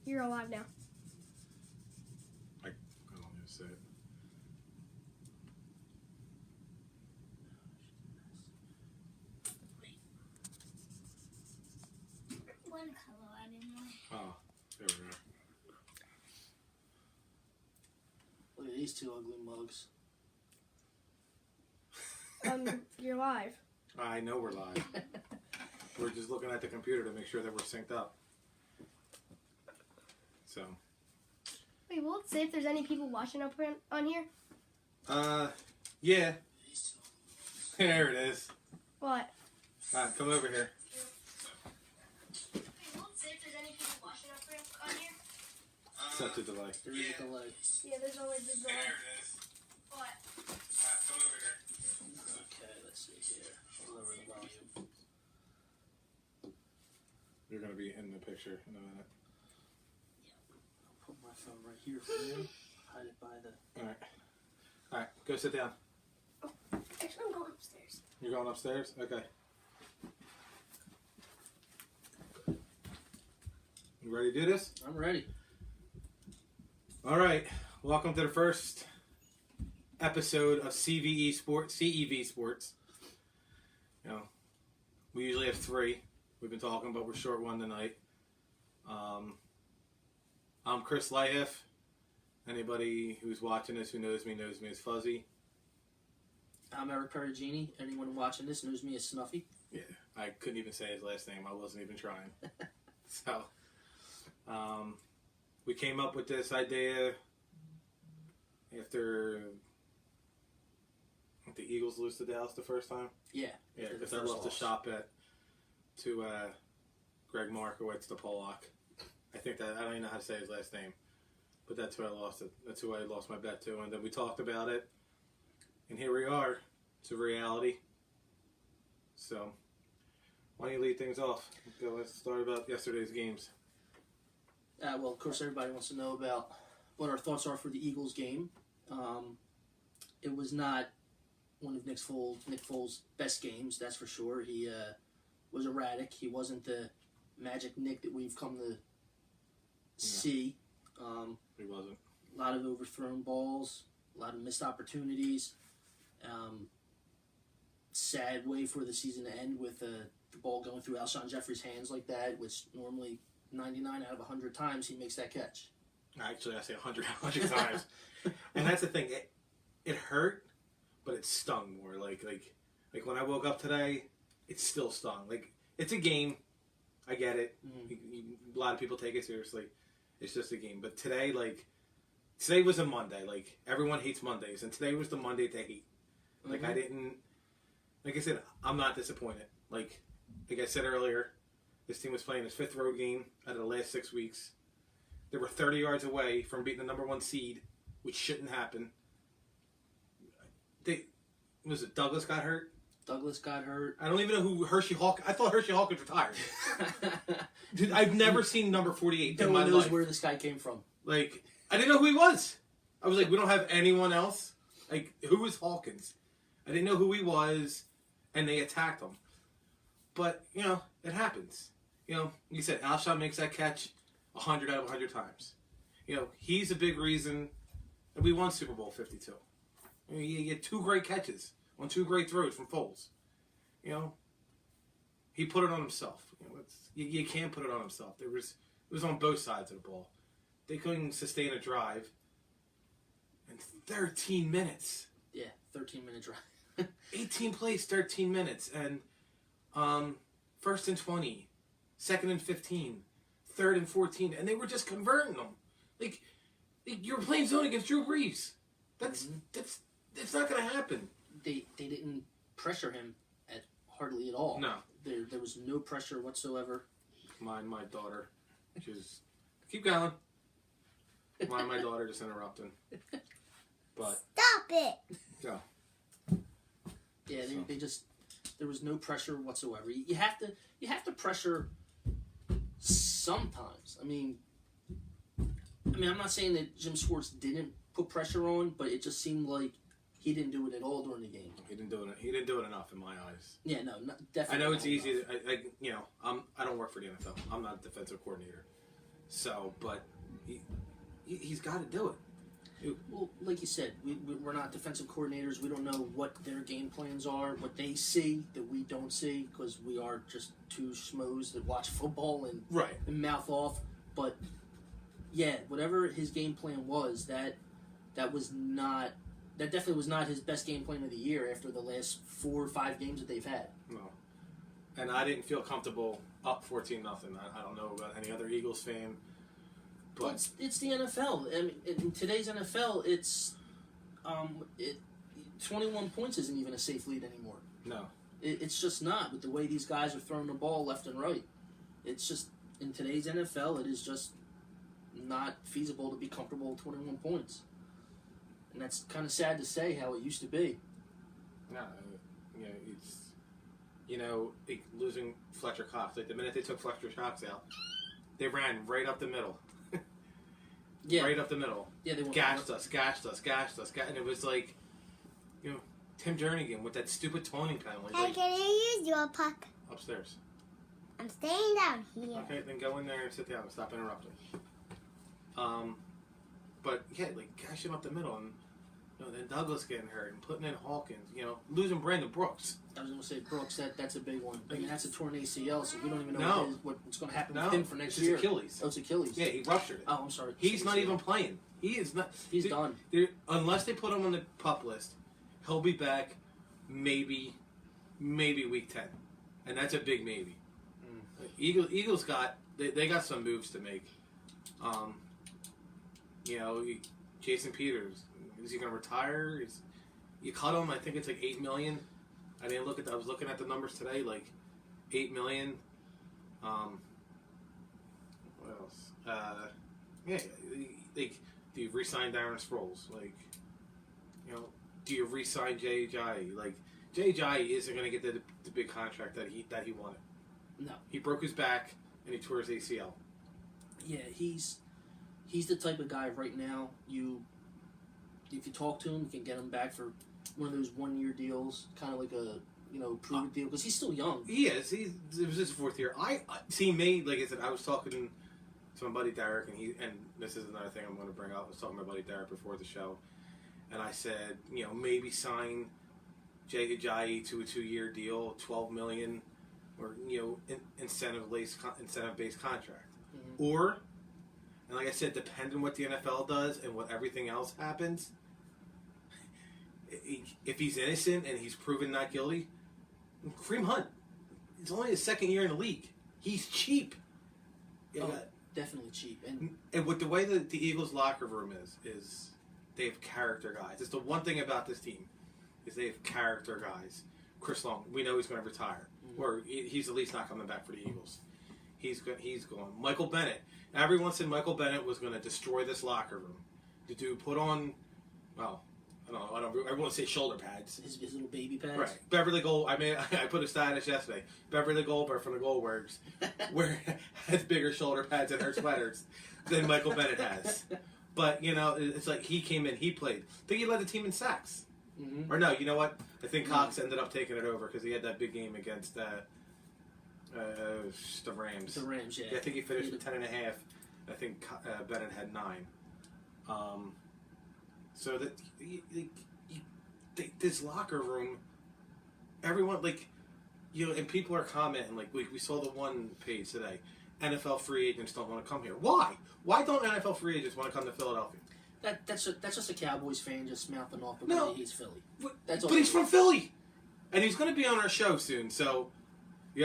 You're alive now. I don't even say it. One color I didn't like. Oh, there we go. Look at these two ugly mugs. You're live. I know we're live. We're just looking at the computer to make sure that we're synced up. So. Wait, will it say if there's any people watching up on here? Yeah. There it is. What? Alright, come over here. Wait, will it say if there's any people watching up on here? Such a delay. There is a delay. Yeah, there's always a delay. There it is. What? Come over here. Okay, let's see here. I'll lower the volume. You're going to be in the picture in a minute. I'll put my phone right here for you. Hide it by the... Alright, go sit down. Oh, actually, I'm going upstairs. You're going upstairs? Okay. You ready to do this? I'm ready. Alright, welcome to the first episode of CEV Sports. You know, we usually have 3. We've been talking, but we're short one tonight. I'm Chris Lyhiff. Anybody who's watching this who knows me as Fuzzy. I'm Eric Perugini. Anyone watching this knows me as Snuffy. Yeah, I couldn't even say his last name. I wasn't even trying. So, we came up with this idea after the Eagles lose to Dallas the first time. Yeah. Yeah, because I love to shop to Greg Markowitz, the Pollock. I think that I don't even know how to say his last name, but that's who I lost it. That's who I lost my bet to, and then we talked about it, and here we are. It's a reality. So, why don't you lead things off? Let's start about yesterday's games. Well, of course, everybody wants to know about what our thoughts are for the Eagles game. It was not one of Nick Foles' best games, that's for sure. He was erratic. He wasn't the magic Nick that we've come to see. He wasn't. A lot of overthrown balls, a lot of missed opportunities. Sad way for the season to end with the ball going through Alshon Jeffrey's hands like that, which normally 99 out of 100 times he makes that catch. Actually, I say 100 times. And that's the thing. It hurt, but it stung more. Like when I woke up today, it still stung. Like, it's a game. I get it. Mm-hmm. A lot of people take it seriously. It's just a game. But today was a Monday. Like, everyone hates Mondays, and today was the Monday to hate. Like, like I said, I'm not disappointed. Like I said earlier, this team was playing its 5th road game out of the last 6 weeks. They were 30 yards away from beating the number 1 seed, which shouldn't happen. Douglas got hurt? Douglas got hurt. I don't even know who Hershey Hawkins... I thought Hershey Hawkins retired. Dude, I've never seen number 48 in my life. No one knows where this guy came from. Like, I didn't know who he was. I was like, we don't have anyone else? Like, who is Hawkins? I didn't know who he was, and they attacked him. But, it happens. Like you said, Alshon makes that catch 100 out of 100 times. He's a big reason that we won Super Bowl 52. He had 2 great catches on 2 great throws from Foles. He put it on himself. You can't put it on himself. It was on both sides of the ball. They couldn't sustain a drive in 13 minutes. Yeah, 13-minute drive. 18 plays, 13 minutes, and 1st and 20, 2nd and 15, 3rd and 14, and they were just converting them. Like you were playing zone against Drew Brees. That's not going to happen. They didn't pressure him hardly at all. No. There was no pressure whatsoever. My daughter, keep going. My daughter just interrupting. But Stop it! go. Yeah, there was no pressure whatsoever. You have to pressure sometimes. I mean, I'm not saying that Jim Schwartz didn't put pressure on, but it just seemed like he didn't do it at all during the game. He didn't do it enough in my eyes. Yeah, no, definitely. I know it's easy. I don't work for the NFL. I'm not a defensive coordinator, So, but he's got to do it. Well, like you said, we're not defensive coordinators. We don't know what their game plans are, what they see that we don't see, because we are just two schmoes that watch football and mouth off. But yeah, whatever his game plan was, that definitely was not his best game plan of the year after the last 4 or 5 games that they've had. No, and I didn't feel comfortable up 14-0. I don't know about any other Eagles fan. But it's the NFL. I mean, in today's NFL, it's 21 points isn't even a safe lead anymore. No, it's just not with the way these guys are throwing the ball left and right. It's just in today's NFL, it is just not feasible to be comfortable with 21 points, and that's kind of sad to say how it used to be. No, it's like losing Fletcher Cox. Like the minute they took Fletcher Cox out, they ran right up the middle. Yeah. Right up the middle. Yeah, they gashed us, and it was like, Tim Jernigan with that stupid taunting penalty. Hey, can you use your puck? Upstairs. I'm staying down here. Okay, then go in there and sit down and stop interrupting. But yeah, like gashing up the middle, and then Douglas getting hurt and putting in Hawkins. Losing Brandon Brooks. I was going to say Brooks. That's a big one. I mean, that's a torn ACL, so we don't even know what's going to happen with him for next year. It's Achilles. Oh, it's Achilles. Yeah, he ruptured it. Oh, I'm sorry. He's not even playing. He is not. He's done. Unless they put him on the PUP list, he'll be back maybe week 10, and that's a big maybe. Eagles they got some moves to make. Jason Peters, is he going to retire? You cut him. I think it's like $8 million. I didn't look at. I was looking at the numbers today, like $8 million. What else? Like, do you re-sign Darren Sproles? Like, do you re-sign Jay Ajayi? Like, Jay Ajayi isn't going to get the big contract that he wanted. No, he broke his back and he tore his ACL. Yeah, he's the type of guy right now. If you talk to him, you can get him back for one of those 1-year deals, kind of like a prove deal, because he's still young. He is. It was his 4th year. I see me, like I said, I was talking to my buddy Derek, and this is another thing I'm going to bring up. I was talking to my buddy Derek before the show, and I said, maybe sign Jay Ajayi to a 2-year deal, $12 million, or incentive-based contract, or. And like I said, depending on what the NFL does and what everything else happens, if he's innocent and he's proven not guilty, Kareem Hunt, it's only his 2nd year in the league. He's cheap. Definitely cheap. And with the way that the Eagles' locker room is they have character guys. It's the one thing about this team is they have character guys. Chris Long, we know he's going to retire, or he's at least not coming back for the Eagles. He's going. Michael Bennett. Everyone said Michael Bennett was going to destroy this locker room. The dude put on, well, I won't say shoulder pads. His little baby pads. Right. Beverly Gold. I put a status yesterday. Beverly Goldberg from the Goldbergs has bigger shoulder pads and her sweaters than Michael Bennett has. But it's like he came in, he played. I think he led the team in sacks. Mm-hmm. Or no, you know what? I think Cox ended up taking it over because he had that big game against the Rams. The Rams, yeah. I think he finished with 10.5. I think Bennett had 9. So that this locker room, everyone and people are commenting we saw the one page today. NFL free agents don't want to come here. Why? Why don't NFL free agents want to come to Philadelphia? That's just a Cowboys fan just mouthing off because he hates Philly. But he's from Philly, and he's going to be on our show soon. So. He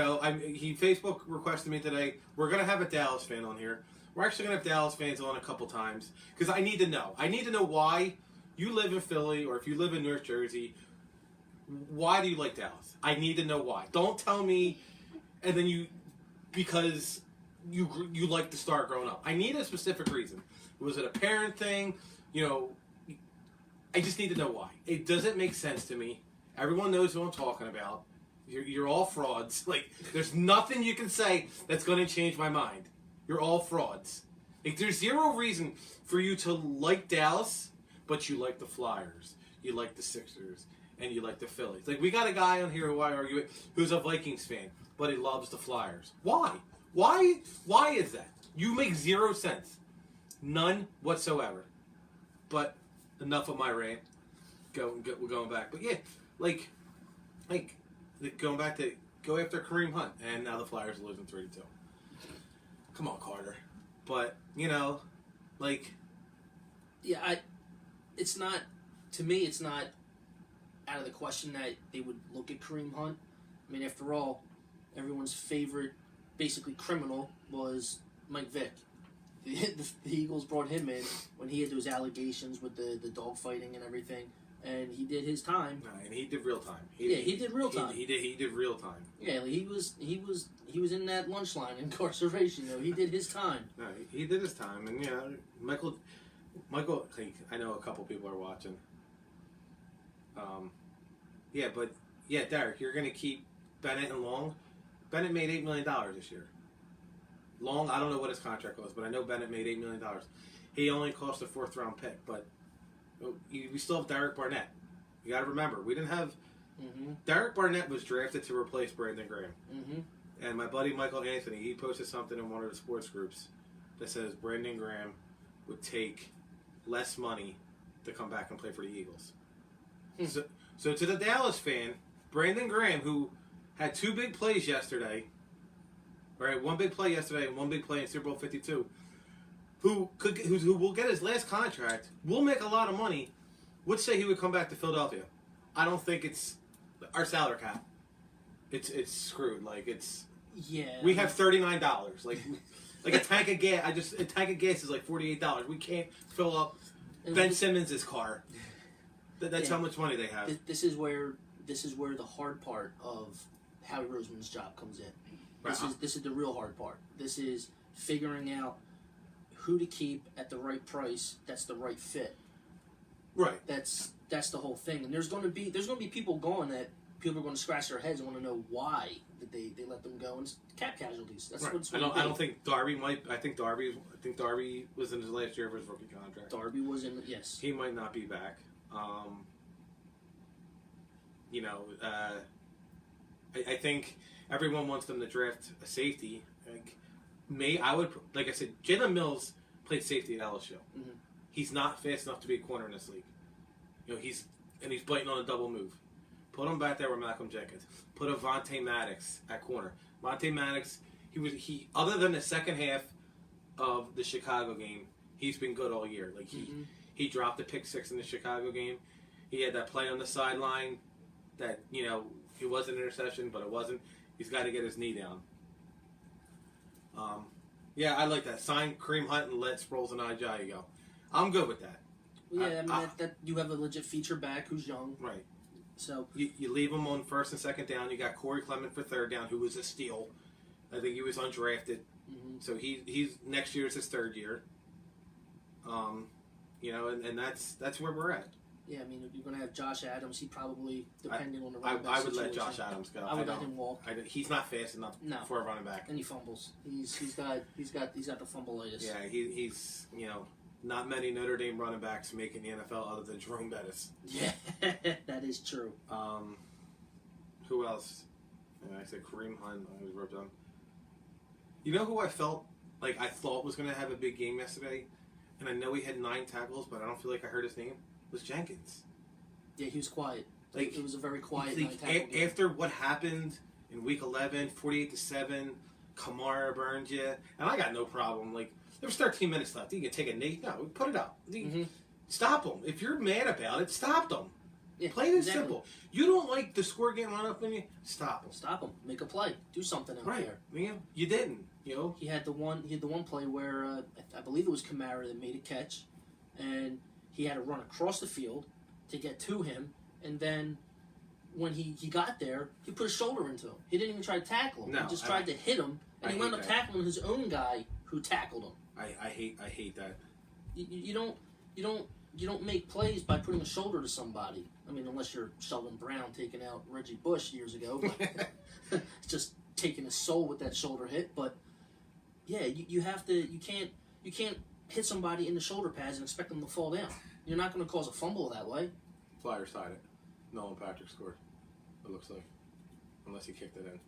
Facebook requested me today. We're going to have a Dallas fan on here. We're actually going to have Dallas fans on a couple times because I need to know. I need to know why you live in Philly, or if you live in North Jersey, why do you like Dallas? I need to know why. Don't tell me, and then because you like the Star growing up. I need a specific reason. Was it a parent thing? I just need to know why. It doesn't make sense to me. Everyone knows who I'm talking about. You're all frauds. There's nothing you can say that's going to change my mind. You're all frauds. There's zero reason for you to like Dallas, but you like the Flyers, you like the Sixers, and you like the Phillies. We got a guy on here who I argue with who's a Vikings fan, but he loves the Flyers. Why? Why is that? You make 0 sense. None whatsoever. But enough of my rant. We're going back. But yeah, like going back to go after Kareem Hunt, and now the Flyers are losing 3-2. Come on, Carter. But Yeah, it's not, to me, it's not out of the question that they would look at Kareem Hunt. I mean, after all, everyone's favorite, basically criminal, was Mike Vick. The Eagles brought him in when he had those allegations with the dog fighting and everything, and he did his time. No, and he did real time. He did real time. He did real time. Yeah, he was in that lunch line incarceration. He did his time. No, he did his time, and Michael. I know a couple people are watching. Derek, you're gonna keep Bennett and Long. Bennett made $8 million this year. Long, I don't know what his contract was, but I know Bennett made $8 million. He only cost a 4th round pick, but we still have Derek Barnett. You got to remember, we didn't have. Mm-hmm. Derek Barnett was drafted to replace Brandon Graham. Mm-hmm. And my buddy Michael Anthony, he posted something in one of the sports groups that says Brandon Graham would take less money to come back and play for the Eagles. So to the Dallas fan, Brandon Graham, who had 2 big plays yesterday, right? 1 big play yesterday and 1 big play in Super Bowl 52, who will get his last contract, will make a lot of money, would say he would come back to Philadelphia. I don't think it's our salary cap. It's screwed. We have $39. Like a tank of gas. A tank of gas is like $48. We can't fill up Ben Simmons' car. That's how much money they have. This is where the hard part of Howie Roseman's job comes in. This is the real hard part. This is figuring out who to keep at the right price. That's the right fit. Right. That's the whole thing. And there's going to be people going that people are going to scratch their heads and want to know why that they let them go. And it's cap casualties. That's right. what's. I don't think Darby might. I think Darby was in his last year of his rookie contract. Darby was in. Yes. He might not be back. I think everyone wants them to draft a safety. Like I said, Jalen Mills played safety at LSU. Mm-hmm. He's not fast enough to be a corner in this league. He's biting on a double move. Put him back there with Malcolm Jenkins. Put Avonte Maddox at corner. Avonte Maddox, he other than the second half of the Chicago game, he's been good all year. He dropped a pick 6 in the Chicago game. He had that play on the sideline that, it was an interception, but it wasn't. He's got to get his knee down. I like that. Sign Kareem Hunt and let Sproles and Ajayi go. I'm good with that. Yeah, that you have a legit feature back who's young. Right. So you leave him on 1st and 2nd down. You got Corey Clement for 3rd down, who was a steal. I think he was undrafted. Mm-hmm. So he's next year is his 3rd year. And that's where we're at. Yeah, I mean, if you're going to have Josh Adams, he probably, depending on the running back I would situation, let Josh Adams go. I would let him walk. He's not fast enough for a running back. And he fumbles. He's got the fumbleitis. Yeah, he's not many Notre Dame running backs making the NFL other than Jerome Bettis. Yeah, that is true. Who else? I said Kareem Hunt. I was wrote down. You know who I thought was going to have a big game yesterday, and I know he had 9 tackles, but I don't feel like I heard his name. Was Jenkins. Yeah, he was quiet. It was a very quiet 9-tackle game. After what happened in Week 11, 48-7, Kamara burned you, and I got no problem. There was 13 minutes left. You can take a knee. No, put it up. Stop them. If you're mad about it, stop them. Yeah, Play this simple. You don't like the score getting run up on you. Stop them. Stop them. Make a play. Do something out there. Yeah, you didn't. He had the one play where I believe it was Kamara that made a catch, and he had to run across the field to get to him, and then when he got there, he put his shoulder into him. He didn't even try to tackle him. No, he just tried to hit him, and he wound up tackling his own guy who tackled him. I hate that. You don't make plays by putting a shoulder to somebody. I mean, unless you're Sheldon Brown taking out Reggie Bush years ago, but just taking his soul with that shoulder hit. But yeah, you can't hit somebody in the shoulder pads and expect them to fall down. You're not going to cause a fumble that way. Flyers tied it. Nolan Patrick scored. It looks like, unless he kicked it in.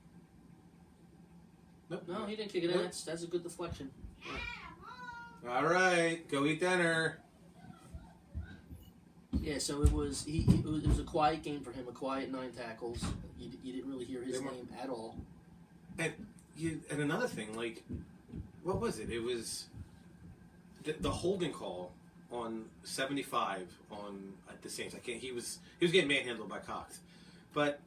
Nope. No, he didn't kick it in. That's a good deflection. All right, go eat dinner. Yeah, so it was it was a quiet game for him, a quiet 9 tackles. You didn't really hear his name at all. And another thing, like, what was it? It was the holding call on 75 on the Saints. He was getting manhandled by Cox, but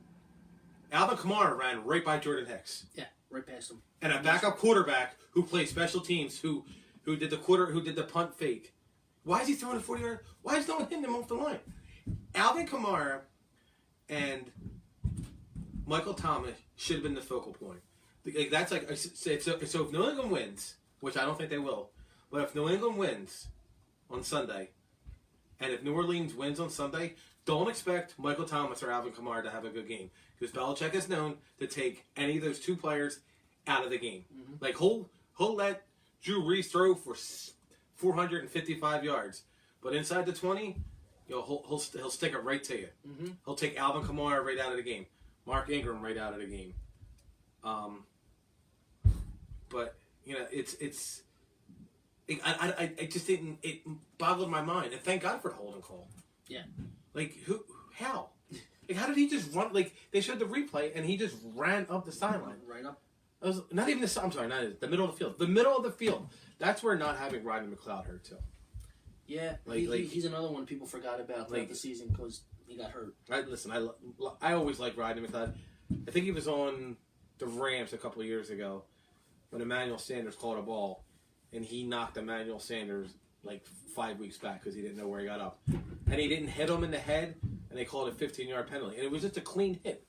Alvin Kamara ran right by Jordan Hicks. Yeah, right past him. And a backup quarterback who played special teams who did the punt fake. Why is he throwing a 40-yard? Why is no one hitting him off the line? Alvin Kamara and Michael Thomas should have been the focal point. Like, that's like so if New England wins, which I don't think they will, but if New England wins on Sunday, and if New Orleans wins on Sunday, don't expect Michael Thomas or Alvin Kamara to have a good game, because Belichick is known to take any of those two players out of the game. Mm-hmm. Like he'll let Drew Brees throw for 455 yards, but inside the 20, he'll stick it right to you. Mm-hmm. He'll take Alvin Kamara right out of the game, Mark Ingram right out of the game. But I just didn't. It boggled my mind, and thank God for the holding call. Yeah. Like how? Like, how did he just run? Like, they showed the replay, and he just ran up the sideline. Right up. It was not even the. I'm sorry, not the middle of the field. The middle of the field. That's where not having Rodney McLeod hurt too. Yeah, he's another one people forgot about throughout the season because he got hurt. I always liked Rodney McLeod. I think he was on the Rams a couple of years ago when Emmanuel Sanders caught a ball, and he knocked Emmanuel Sanders like 5 weeks back because he didn't know where he got up, and he didn't hit him in the head, and they called it a 15-yard penalty, and it was just a clean hit.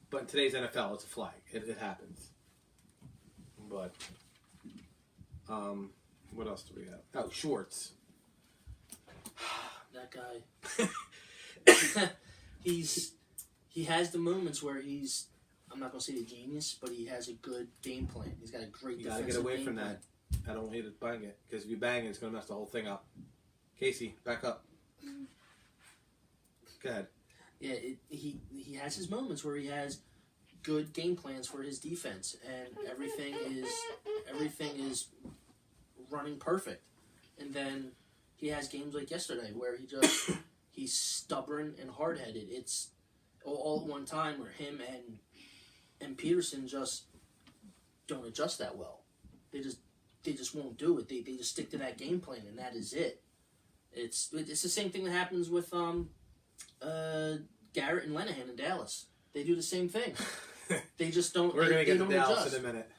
But in today's NFL, it's a flag. It happens. But what else do we have? Oh, Schwartz. That guy. He has the moments where he's, I'm not gonna say a genius, but he has a good game plan. He's got a great defensive game plan. You gotta get away from that. I don't want you to bang it, because if you bang it, it's gonna mess the whole thing up. Casey, back up. Go ahead. Yeah, he has his moments where he has good game plans for his defense, and everything is running perfect. And then he has games like yesterday where he's stubborn and hard-headed. It's all at one time where him and Peterson just don't adjust that well. They just won't do it. They just stick to that game plan, and that is it. It's the same thing that happens with Garrett and Linehan in Dallas. They do the same thing. They just don't. We're gonna get to Dallas adjust. in a minute.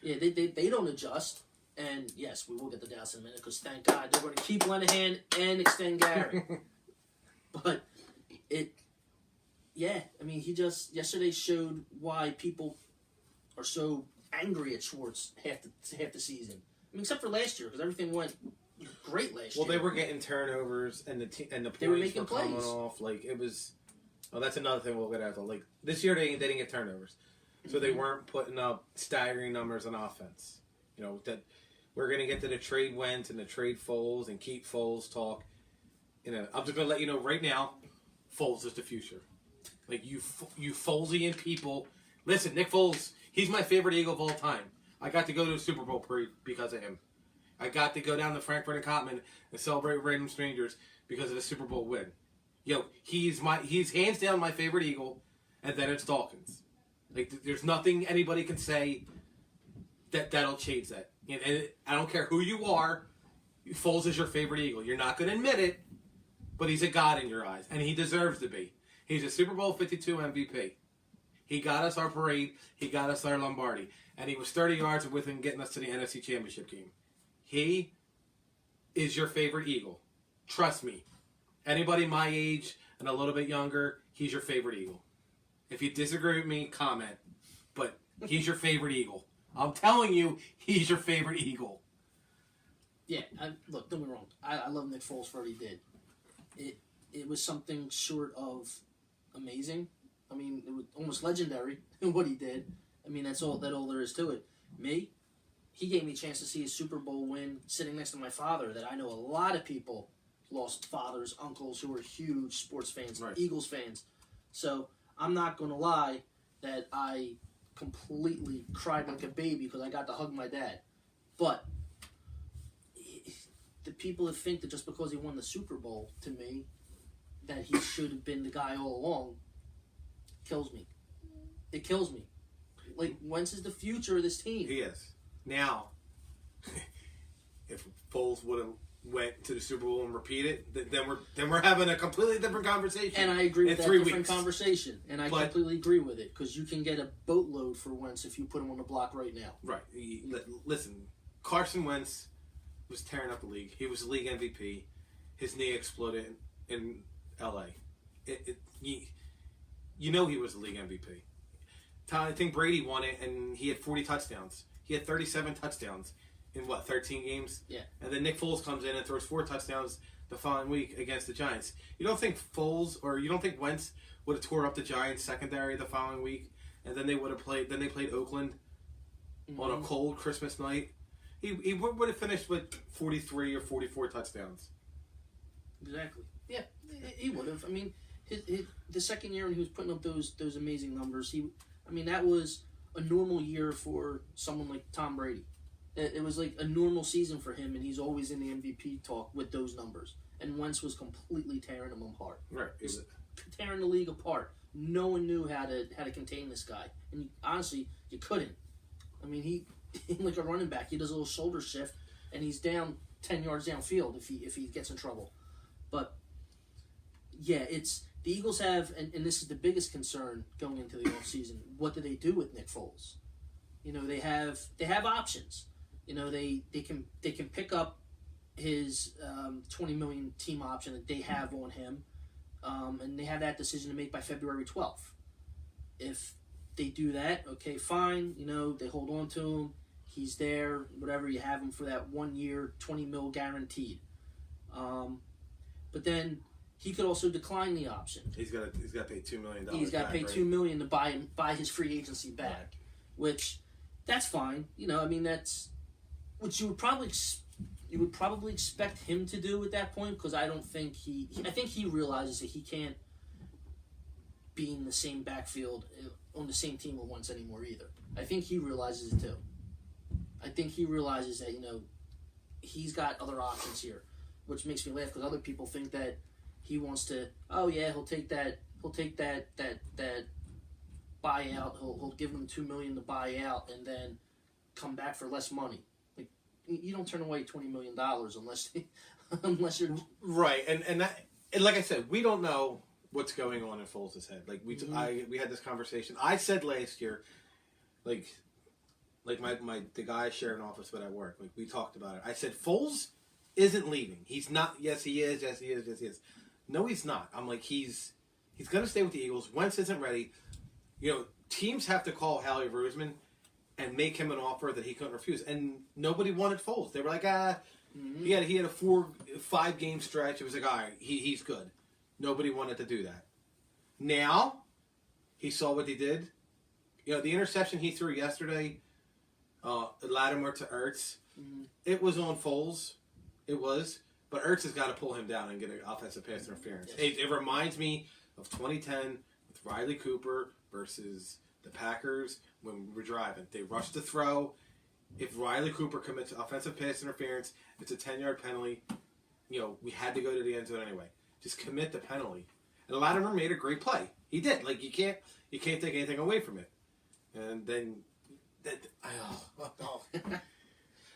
Yeah, they don't adjust. And yes, we will get to Dallas in a minute because thank God they're going to keep Linehan and extend Garrett. But I mean, he just yesterday showed why people are so angry at Schwartz half the season. I mean, except for last year because everything went great last year. Well, they were getting turnovers and the points they were making coming plays off. Like it was. Oh, that's another thing we'll get at. Like this year, they didn't get turnovers, so they weren't putting up staggering numbers on offense. You know that we're gonna get to the trade Wentz and the trade Foles and keep Foles talk. You know, I'm just gonna let you know right now, Foles is the future. Like you Folesian people. Listen, Nick Foles, he's my favorite Eagle of all time. I got to go to a Super Bowl parade because of him. I got to go down to Frankfurt and Cottman and celebrate random strangers because of the Super Bowl win. He's hands down my favorite Eagle, and then it's Dawkins. Like there's nothing anybody can say that'll change that. And I don't care who you are, Foles is your favorite Eagle. You're not going to admit it, but he's a god in your eyes, and he deserves to be. He's a Super Bowl 52 MVP. He got us our parade. He got us our Lombardi, and he was 30 yards within getting us to the NFC Championship game. He is your favorite Eagle. Trust me. Anybody my age and a little bit younger, he's your favorite Eagle. If you disagree with me, comment. But he's your favorite Eagle. I'm telling you, he's your favorite Eagle. Yeah, look, don't get me wrong. I love Nick Foles for what he did. It was something short of amazing. I mean, it was almost legendary in what he did. I mean, that's all there is to it. He gave me a chance to see a Super Bowl win sitting next to my father that I know a lot of people lost fathers, uncles who were huge sports fans, right. Eagles fans. So I'm not going to lie that I completely cried like a baby because I got to hug my dad. But people that think that just because he won the Super Bowl, to me, that he should have been the guy all along, kills me. It kills me. Like, Wentz is the future of this team. He is. Now, if Foles would have went to the Super Bowl and repeated, then we're having a completely different conversation. And I agree with in that 3 different weeks. conversation. And I completely agree with it. Because you can get a boatload for Wentz if you put him on the block right now. Right. Listen, Carson Wentz was tearing up the league. He was the league MVP. His knee exploded in L.A. You know he was the league MVP. I think Brady won it, and he had 40 touchdowns. He had 37 touchdowns in, 13 games? Yeah. And then Nick Foles comes in and throws 4 touchdowns the following week against the Giants. You don't think Wentz would have tore up the Giants secondary the following week, and then they would have played Oakland on a cold Christmas night? He would have finished with 43 or 44 touchdowns. Exactly. Yeah, he would have. I mean, the second year when he was putting up those amazing numbers, that was a normal year for someone like Tom Brady. It was like a normal season for him, and he's always in the MVP talk with those numbers. And Wentz was completely tearing them apart. Right. Tearing the league apart. No one knew how to contain this guy, and honestly, you couldn't. I mean, he like a running back, he does a little shoulder shift, and he's down 10 yards downfield if he gets in trouble. But yeah, it's the Eagles have, and this is the biggest concern going into the offseason. What do they do with Nick Foles? They have options. They can pick up his $20 million team option that they have on him, and they have that decision to make by February 12th. If they do that, okay, fine. They hold on to him. He's there. Whatever, you have him for that 1 year, $20 million guaranteed. But then he could also decline the option. He's got to pay $2 million. He's got to pay $2 million to buy his free agency back, right. Which that's fine. That's which you would probably expect him to do at that point, because I think he realizes that he can't be in the same backfield on the same team at once anymore either. I think he realizes it too. I think he realizes that he's got other options here, which makes me laugh because other people think that he wants to. Oh yeah, he'll take that buyout. He'll give them $2 million to buy out and then come back for less money. Like, you don't turn away $20 million unless you're right. And like I said, we don't know what's going on in Foles' head. Like we had this conversation. I said last year, like the guy I share an office with at work. Like, we talked about it. I said Foles isn't leaving. He's not. Yes, he is. Yes, he is. Yes, he is. No, he's not. I'm like, he's going to stay with the Eagles. Wentz isn't ready. Teams have to call Howie Roseman and make him an offer that he couldn't refuse. And nobody wanted Foles. They were like, he had a 4-5 game stretch. It was like, all right, he's good. Nobody wanted to do that. Now, he saw what he did. The interception he threw yesterday, Lattimore to Ertz, it was on Foles. It was. But Ertz has got to pull him down and get an offensive pass interference. Yes. It reminds me of 2010 with Riley Cooper versus the Packers when we were driving. They rushed the throw. If Riley Cooper commits offensive pass interference, it's a 10-yard penalty. We had to go to the end zone anyway. Just commit the penalty. And Lattimore made a great play. He did. Like, you can't take anything away from it. And then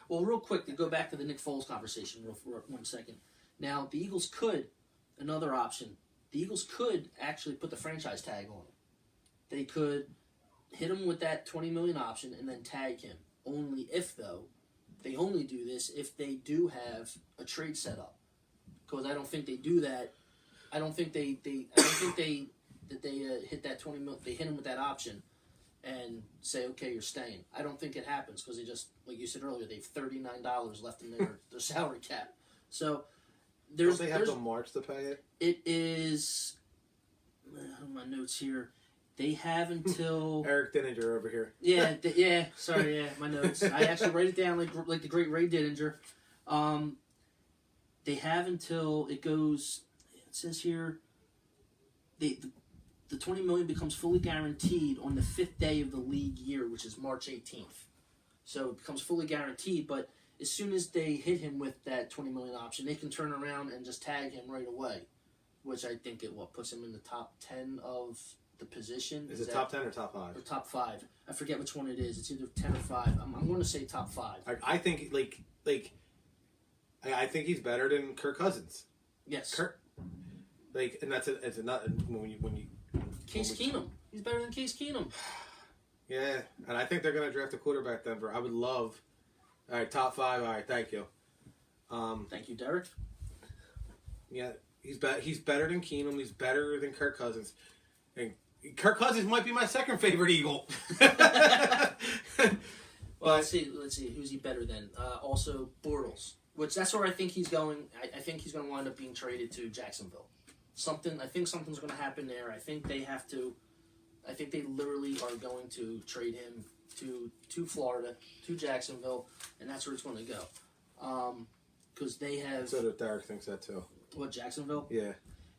Well, real quick, to go back to the Nick Foles conversation for 1 second. Now, the Eagles could, another option, the Eagles could actually put the franchise tag on him. They could hit him with that $20 million option and then tag him. Only if, though, they only do this if they do have a trade set up. Because I don't think they do that. I don't think they hit that $20 million. They hit him with that option and say, okay, you're staying. I don't think it happens because they just, like you said earlier, they have $39 left in their salary cap. So don't they have till March to pay it? It is. My notes here. They have until Eric Dininger over here. Yeah. Sorry, my notes. I actually write it down like the great Ray Dininger. They have until it goes. It says here. The $20 million becomes fully guaranteed on the 5th day of the league year, which is March 18th. So it becomes fully guaranteed, but as soon as they hit him with that $20 million option, they can turn around and just tag him right away, which I think puts him in the top 10 of the position. Is it top 10 or top 5? Or top 5. I forget which one it is. It's either 10 or 5. I'm going to say top 5. I think I think he's better than Kirk Cousins. Yes. And it's another when you Case Keenum. He's better than Case Keenum. Yeah, and I think they're going to draft a quarterback. Denver. I would love. All right, top 5. All right, thank you. Thank you, Derek. Yeah, he's better than Keenum. He's better than Kirk Cousins. And Kirk Cousins might be my second favorite Eagle. Well, let's see. Who's he better than? Also, Bortles. Which that's where I think he's going. I think he's going to wind up being traded to Jacksonville. I think something's going to happen there. I think they literally are going to trade him to Florida, to Jacksonville, and that's where it's going to go. Because they have. So that Derek thinks that too. What, Jacksonville? Yeah.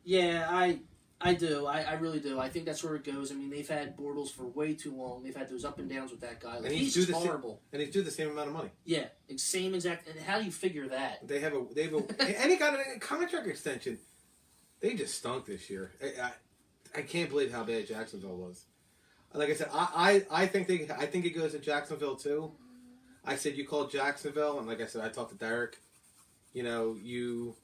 Yeah, I do. I really do. I think that's where it goes. I mean, they've had Bortles for way too long. They've had those up and downs with that guy. Like, And he's just horrible. And he's due the same amount of money. Yeah, same exact. And how do you figure that? They have and he got a contract extension. They just stunk this year. I can't believe how bad Jacksonville was. Like I said, I think it goes to Jacksonville too. I said you called Jacksonville, and like I said, I talked to Derek. You know, you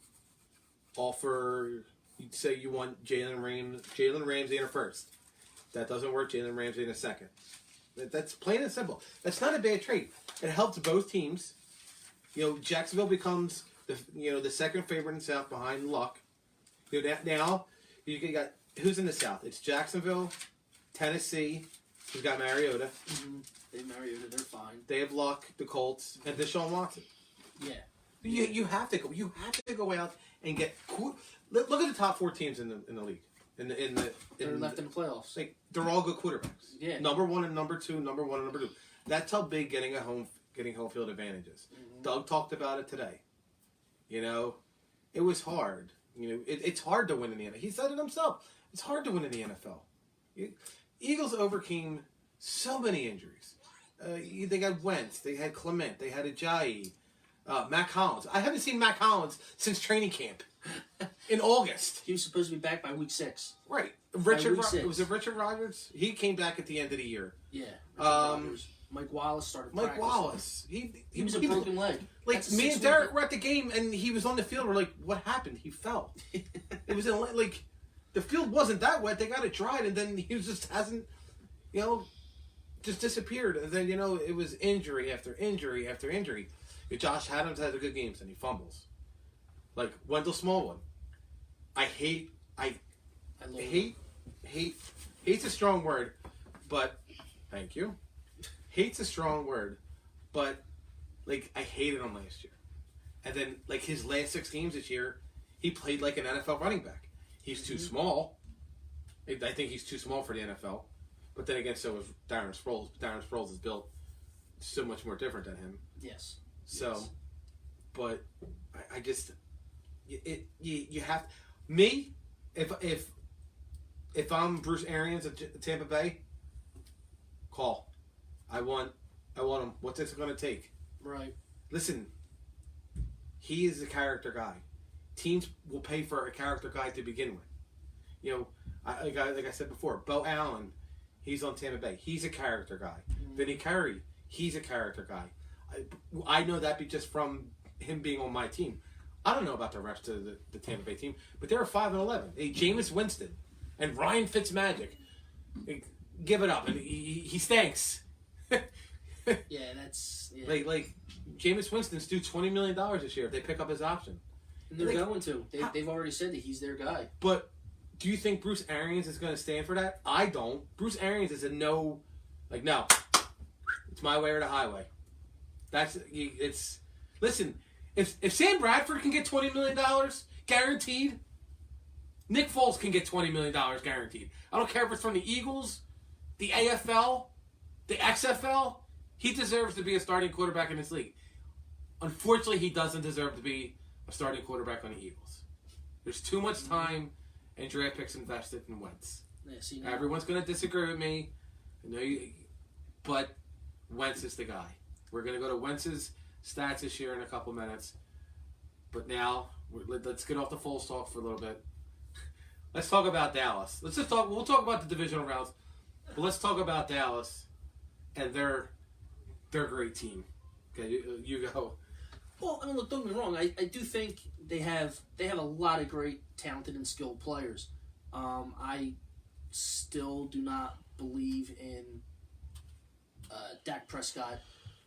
say you want Jalen Ramsey in a first. That doesn't work. Jalen Ramsey in a second. That's plain and simple. That's not a bad trade. It helps both teams. You know, Jacksonville becomes the second favorite in the South behind Luck. You know, now you got who's in the South? It's Jacksonville, Tennessee. Who's got Mariota? Mm-hmm. They Mariota. They're fine. They have Luck, the Colts, and Deshaun Watson. Yeah. You have to go. You have to go out and get. Look at the top 4 teams in the league. They're left in the playoffs. Like they're all good quarterbacks. Yeah. Number 1 and number 2. Number 1 and number 2. That's how big getting home field advantages. Mm-hmm. Doug talked about it today. You know, it was hard. You know, it's hard to win in the NFL. He said it himself. It's hard to win in the NFL. Eagles overcame so many injuries. They got Wentz. They had Clement. They had Ajayi. Matt Collins. I haven't seen Matt Collins since training camp in August. He was supposed to be back by week 6. Right. Week 6. Was it Richard Rodgers? He came back at the end of the year. Yeah. Rodgers. Mike Wallace started practicing. Mike Wallace. He was a broken leg. Like, me and Derek were at the game, and he was on the field. We're like, what happened? He fell. It was like, the field wasn't that wet. They got it dried, and then he just hasn't, just disappeared. And then, it was injury after injury after injury. Josh Adams has a good game, and he fumbles. Like, Wendell Smallwood. Hate's a strong word, but, thank you. Hate's a strong word, but, like, I hated him last year. And then, like, his last 6 games this year, he played like an NFL running back. He's too small. I think he's too small for the NFL. But then again, so is Darren Sproles. Darren Sproles is built so much more different than him. Yes. So, yes. But I just, you have, me, if I'm Bruce Arians at Tampa Bay, call. I want him. What's this going to take? Right. Listen, he is a character guy. Teams will pay for a character guy to begin with. Like I said before, Bo Allen, he's on Tampa Bay. He's a character guy. Mm-hmm. Vinny Curry, he's a character guy. I know that just from him being on my team. I don't know about the rest of the Tampa Bay team, but they're 5-11. Hey, Jameis Winston and Ryan Fitzmagic, give it up, and he stinks. Yeah, that's like Jameis Winston's due $20 million this year if they pick up his option. And they're going to. They've already said that he's their guy. But do you think Bruce Arians is going to stand for that? I don't. Bruce Arians is no. It's my way or the highway. Listen, if Sam Bradford can get $20 million guaranteed, Nick Foles can get $20 million guaranteed. I don't care if it's from the Eagles, the AFL, the XFL. He deserves to be a starting quarterback in this league. Unfortunately, he doesn't deserve to be a starting quarterback on the Eagles. There's too much time and draft picks invested in Wentz. Yeah, everyone's going to disagree with me, but Wentz is the guy. We're going to go to Wentz's stats this year in a couple minutes. But now, let's get off the Foles talk for a little bit. Let's talk about Dallas. Let's just talk. We'll talk about the divisional rounds, but let's talk about Dallas and their great team. Okay, you go. Well, I mean, look, don't get me wrong. I do think they have a lot of great, talented, and skilled players. I still do not believe in Dak Prescott.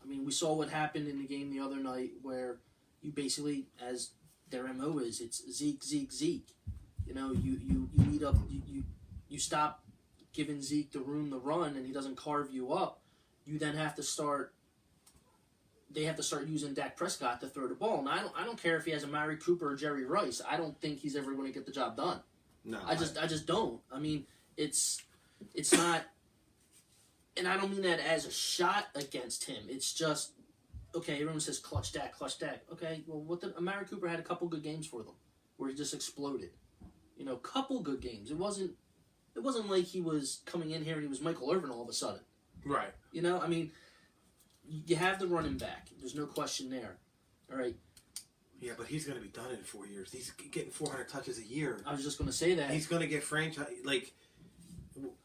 I mean, we saw what happened in the game the other night where you basically, as their MO is, it's Zeke, Zeke, Zeke. You know, you eat up, you stop giving Zeke the room to run and he doesn't carve you up. You then have to start, they have to start using Dak Prescott to throw the ball. Now, I don't care if he has a Mari Cooper or Jerry Rice. I don't think he's ever going to get the job done. No. I just don't. I mean, it's not, and I don't mean that as a shot against him. It's just, okay, everyone says clutch Dak, clutch Dak. Okay, well, Amari Cooper had a couple good games for them where he just exploded. You know, couple good games. It wasn't like he was coming in here and he was Michael Irvin all of a sudden. Right. You know, I mean, you have the running back. There's no question there. All right. Yeah, but he's going to be done in 4 years. He's getting 400 touches a year. I was just going to say that. He's going to get franchise. Like,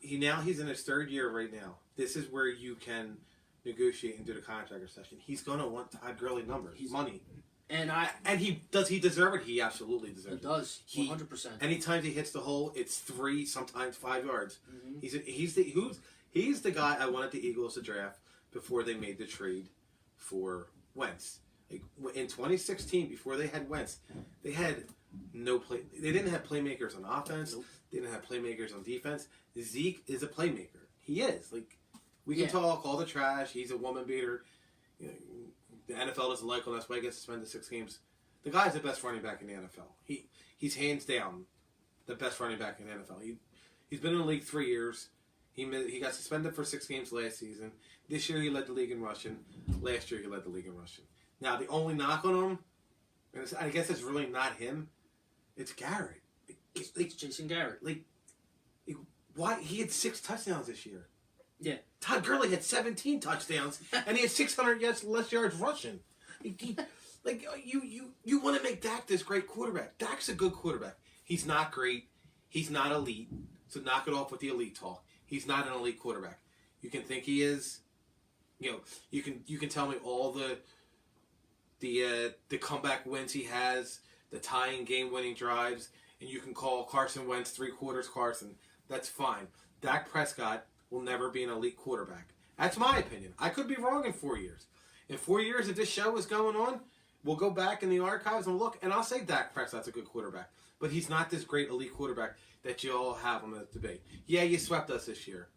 he's in his third year right now. This is where you can negotiate and do the contract session. He's going to want Todd Gurley numbers. He's money. And he deserve it? He absolutely deserves it. He does. 100%. Anytime he hits the hole, it's 3, sometimes 5 yards. Mm-hmm. He's the guy I wanted the Eagles to draft before they made the trade for Wentz. Like, in 2016, before they had Wentz, they had no play. They didn't have playmakers on offense. Nope. They didn't have playmakers on defense. Zeke is a playmaker. He is. Like, we can talk all the trash. He's a woman beater. You know, the NFL doesn't like him. That's why he gets suspended 6 games. The guy's the best running back in the NFL. He's hands down the best running back in the NFL. He's been in the league 3 years. He got suspended for 6 games last season. This year he led the league in rushing. Last year he led the league in rushing. Now the only knock on him, and I guess it's really not him, it's Garrett. It's Jason Garrett. Why he had 6 touchdowns this year? Yeah. Todd Gurley had 17 touchdowns, and he had 600 less yards rushing. You want to make Dak this great quarterback. Dak's a good quarterback. He's not great. He's not elite. So knock it off with the elite talk. He's not an elite quarterback. You can think he is. You know, you can tell me all the comeback wins he has, the tying game-winning drives, and you can call Carson Wentz 3/4 Carson. That's fine. Dak Prescott will never be an elite quarterback. That's my opinion. I could be wrong in 4 years. In 4 years, if this show is going on, we'll go back in the archives and look, and I'll say Dak Prescott's a good quarterback. But he's not this great elite quarterback that you all have on the debate. Yeah, you swept us this year.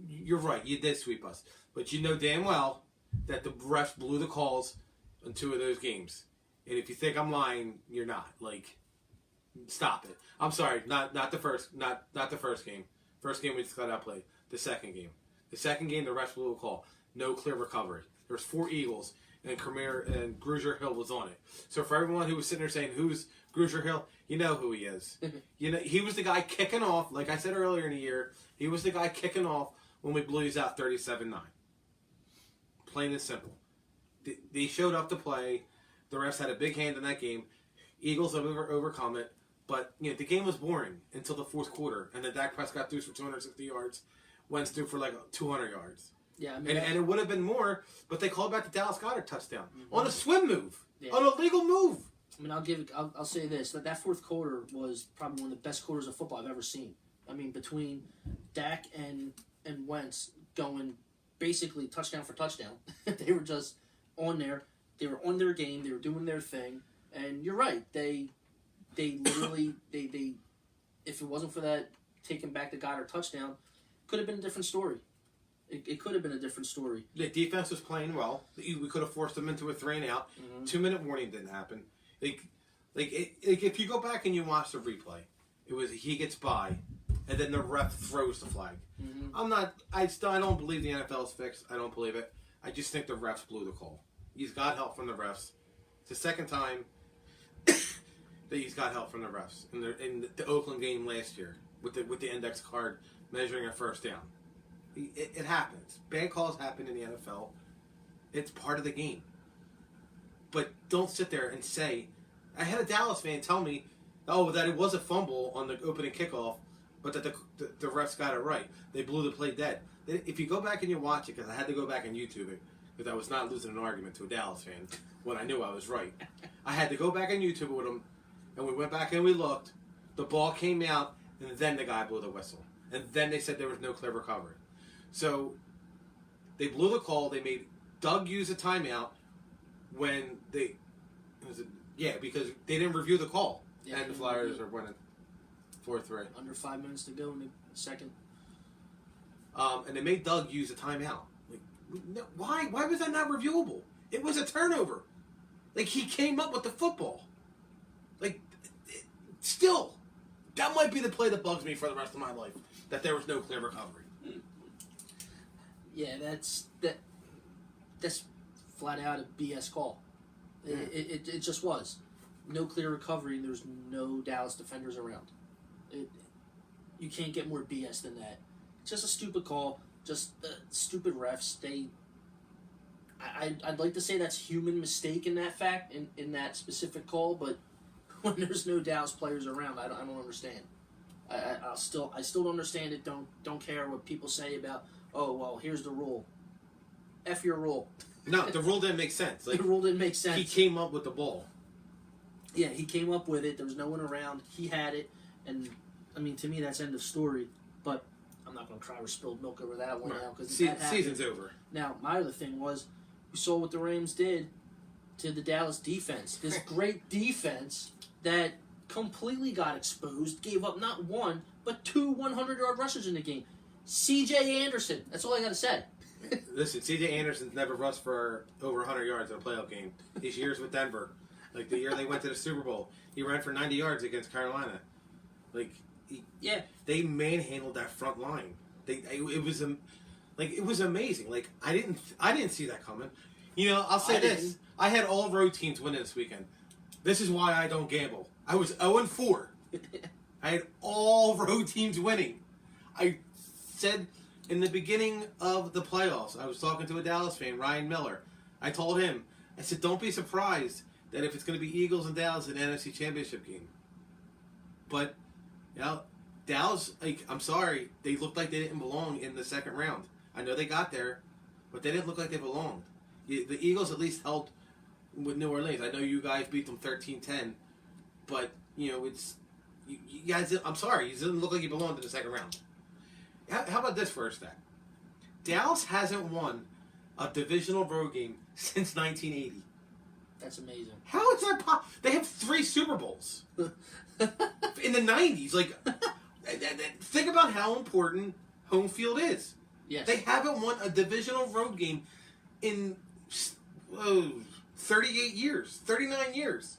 You're right, you did sweep us. But you know damn well that the refs blew the calls in 2 of those games. And if you think I'm lying, you're not. Like, stop it. I'm sorry, not the first game. First game we just got outplayed. The second game. The second game, the refs blew a call. No clear recovery. There's 4 Eagles, and Grugier Hill was on it. So for everyone who was sitting there saying, who's Grugier Hill? You know who he is. You know, he was the guy kicking off, like I said earlier in the year, he was the guy kicking off when we blew these out 37-9. Plain and simple. They showed up to play. The refs had a big hand in that game. Eagles have overcome it. But, you know, the game was boring until the fourth quarter. And then Dak Prescott threw for 260 yards. Wentz threw for like 200 yards. Yeah, I mean, and it would have been more, but they called back the Dallas Goedert touchdown. On a swim move. Yeah. On a legal move. I mean, I'll say this. That fourth quarter was probably one of the best quarters of football I've ever seen. I mean, between Dak and Wentz going basically touchdown for touchdown. They were just on there. They were on their game. They were doing their thing. And you're right. They literally, if it wasn't for that taking back the Goddard touchdown, could have been a different story. It could have been a different story. The defense was playing well. We could have forced them into a 3-and-out. 2-minute warning didn't happen. If you go back and you watch the replay, it was he gets by, and then the ref throws the flag. I don't believe the NFL is fixed. I don't believe it. I just think the refs blew the call. He's got help from the refs. It's the second time that he's got help from the refs in the Oakland game last year with the index card measuring a first down. It happens. Bad calls happen in the NFL. It's part of the game. But don't sit there and say, I had a Dallas fan tell me, oh, that it was a fumble on the opening kickoff, but that the refs got it right. They blew the play dead. If you go back and you watch it, because I had to go back and YouTube it, because I was not losing an argument to a Dallas fan when I knew I was right. I had to go back and YouTube it with them, and we went back and we looked. The ball came out, and then the guy blew the whistle. And then they said there was no clear recovery. So they blew the call. They made Doug use a timeout when they... because they didn't review the call. Yeah, and the Flyers are winning 4-3. Under 5 minutes to go in the second. And they made Doug use a timeout. Like, no, why? Why was that not reviewable? It was a turnover. Like, he came up with the football. Like, still, that might be the play that bugs me for the rest of my life. That there was no clear recovery. Yeah, that's flat out a BS call. It just was. No clear recovery. There's no Dallas defenders around. You can't get more BS than that. Just a stupid call. Just stupid refs. I'd like to say that's human mistake in that fact, in that specific call, but when there's no Dallas players around, I don't understand. I still don't understand it. Don't care what people say about, oh, well, here's the rule. F your rule. No, the rule didn't make sense. Like, the rule didn't make sense. He came up with the ball. Yeah, he came up with it. There was no one around. He had it. And, I mean, to me, that's end of story. But I'm not going to cry or spilled milk over that one now. Because season's over. Now, my other thing was, you saw what the Rams did to the Dallas defense. This great defense that completely got exposed, gave up not one, but 2 100-yard rushes in the game. C.J. Anderson. That's all I got to say. Listen, C.J. Anderson's never rushed for over 100 yards in a playoff game. His years with Denver. Like, the year they went to the Super Bowl, he ran for 90 yards against Carolina. Like, they manhandled that front line. It was amazing. Like, I didn't see that coming. You know, I'll say this: I had all road teams winning this weekend. This is why I don't gamble. I was 0-4. I had all road teams winning. I said in the beginning of the playoffs, I was talking to a Dallas fan, Ryan Miller. I told him, I said, don't be surprised that if it's going to be Eagles and Dallas in the NFC Championship game. But, you know, Dallas, like, I'm sorry, they looked like they didn't belong in the second round. I know they got there, but they didn't look like they belonged. The Eagles at least held with New Orleans. I know you guys beat them 13-10, but, you know, you guys, I'm sorry, you didn't look like you belonged in the second round. How about this for a stat? Dallas hasn't won a divisional road game since 1980. That's amazing. How is that possible? They have 3 Super Bowls in the 90s. Like, think about how important home field is. Yes. They haven't won a divisional road game in 38 years, 39 years.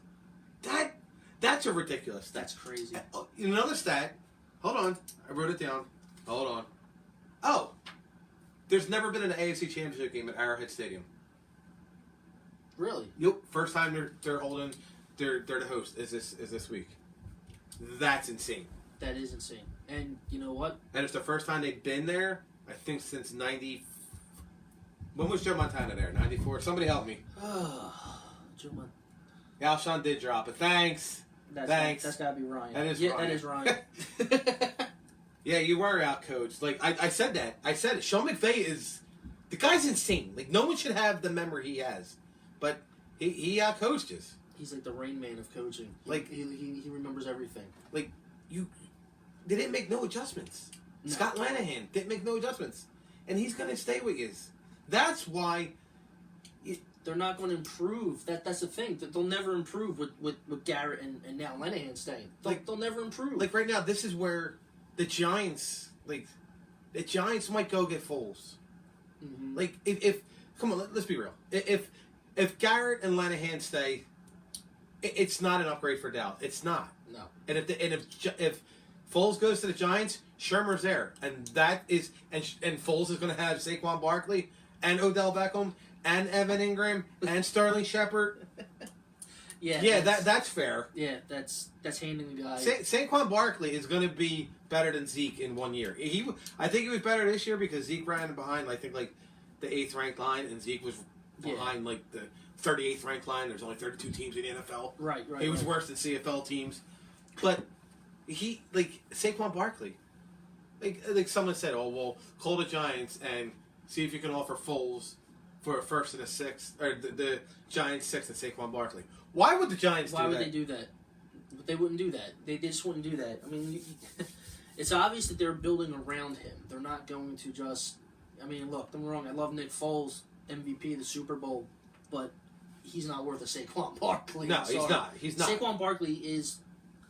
That's a ridiculous stat. That's crazy. Another stat. Hold on. I wrote it down. Hold on. Oh. There's never been an AFC Championship game at Arrowhead Stadium. Really? Yep. First time they're holding, they're the host is this week. That's insane. That is insane. And you know what? And it's the first time they've been there, I think, since 90. When was Joe Montana there? 94? Somebody help me. Joe Montana. Alshon did drop it. Thanks. Thanks. That's got to be Ryan. That is Ryan. Ryan. That is Ryan. Yeah, you were out-coached. Like, I said that. I said it. Sean McVay is... The guy's insane. Like, no one should have the memory he has. But he out-coached us. He's like the Rain Man of coaching. Like, he remembers everything. Like, they didn't make no adjustments. No. Scott Linehan didn't make no adjustments. And he's going to stay with you. That's why... They're not going to improve. That's the thing. They'll never improve with Garrett and now Linehan staying. They'll never improve. Like, right now, this is where the Giants might go get Foles. Mm-hmm. Like, if come on, let's be real. If Garrett and Linehan stay, it's not an upgrade for Dallas. It's not. No. And if Foles goes to the Giants, Shermer's there, and that is and Foles is going to have Saquon Barkley and Odell Beckham and Evan Ingram and Sterling Shepard. Yeah, that's fair. Yeah, that's handing the guy. Saquon Barkley is going to be better than Zeke in 1 year. I think he was better this year because Zeke ran behind, I think, like the 8th ranked line, and Zeke was behind like the 38th ranked line. There's only 32 teams in the NFL. Right. It was worse than CFL teams. But he, like, Saquon Barkley, like someone said, oh, well, call the Giants and see if you can offer Foles for a first and a sixth, or the Giants sixth and Saquon Barkley. Why would the Giants do that? Why would they do that? But they wouldn't do that. They just wouldn't do that. I mean, it's obvious that they're building around him. They're not going to just... I mean, look, don't get me wrong. I love Nick Foles, MVP of the Super Bowl, but he's not worth a Saquon Barkley. No, he's not. He's not. Saquon Barkley is,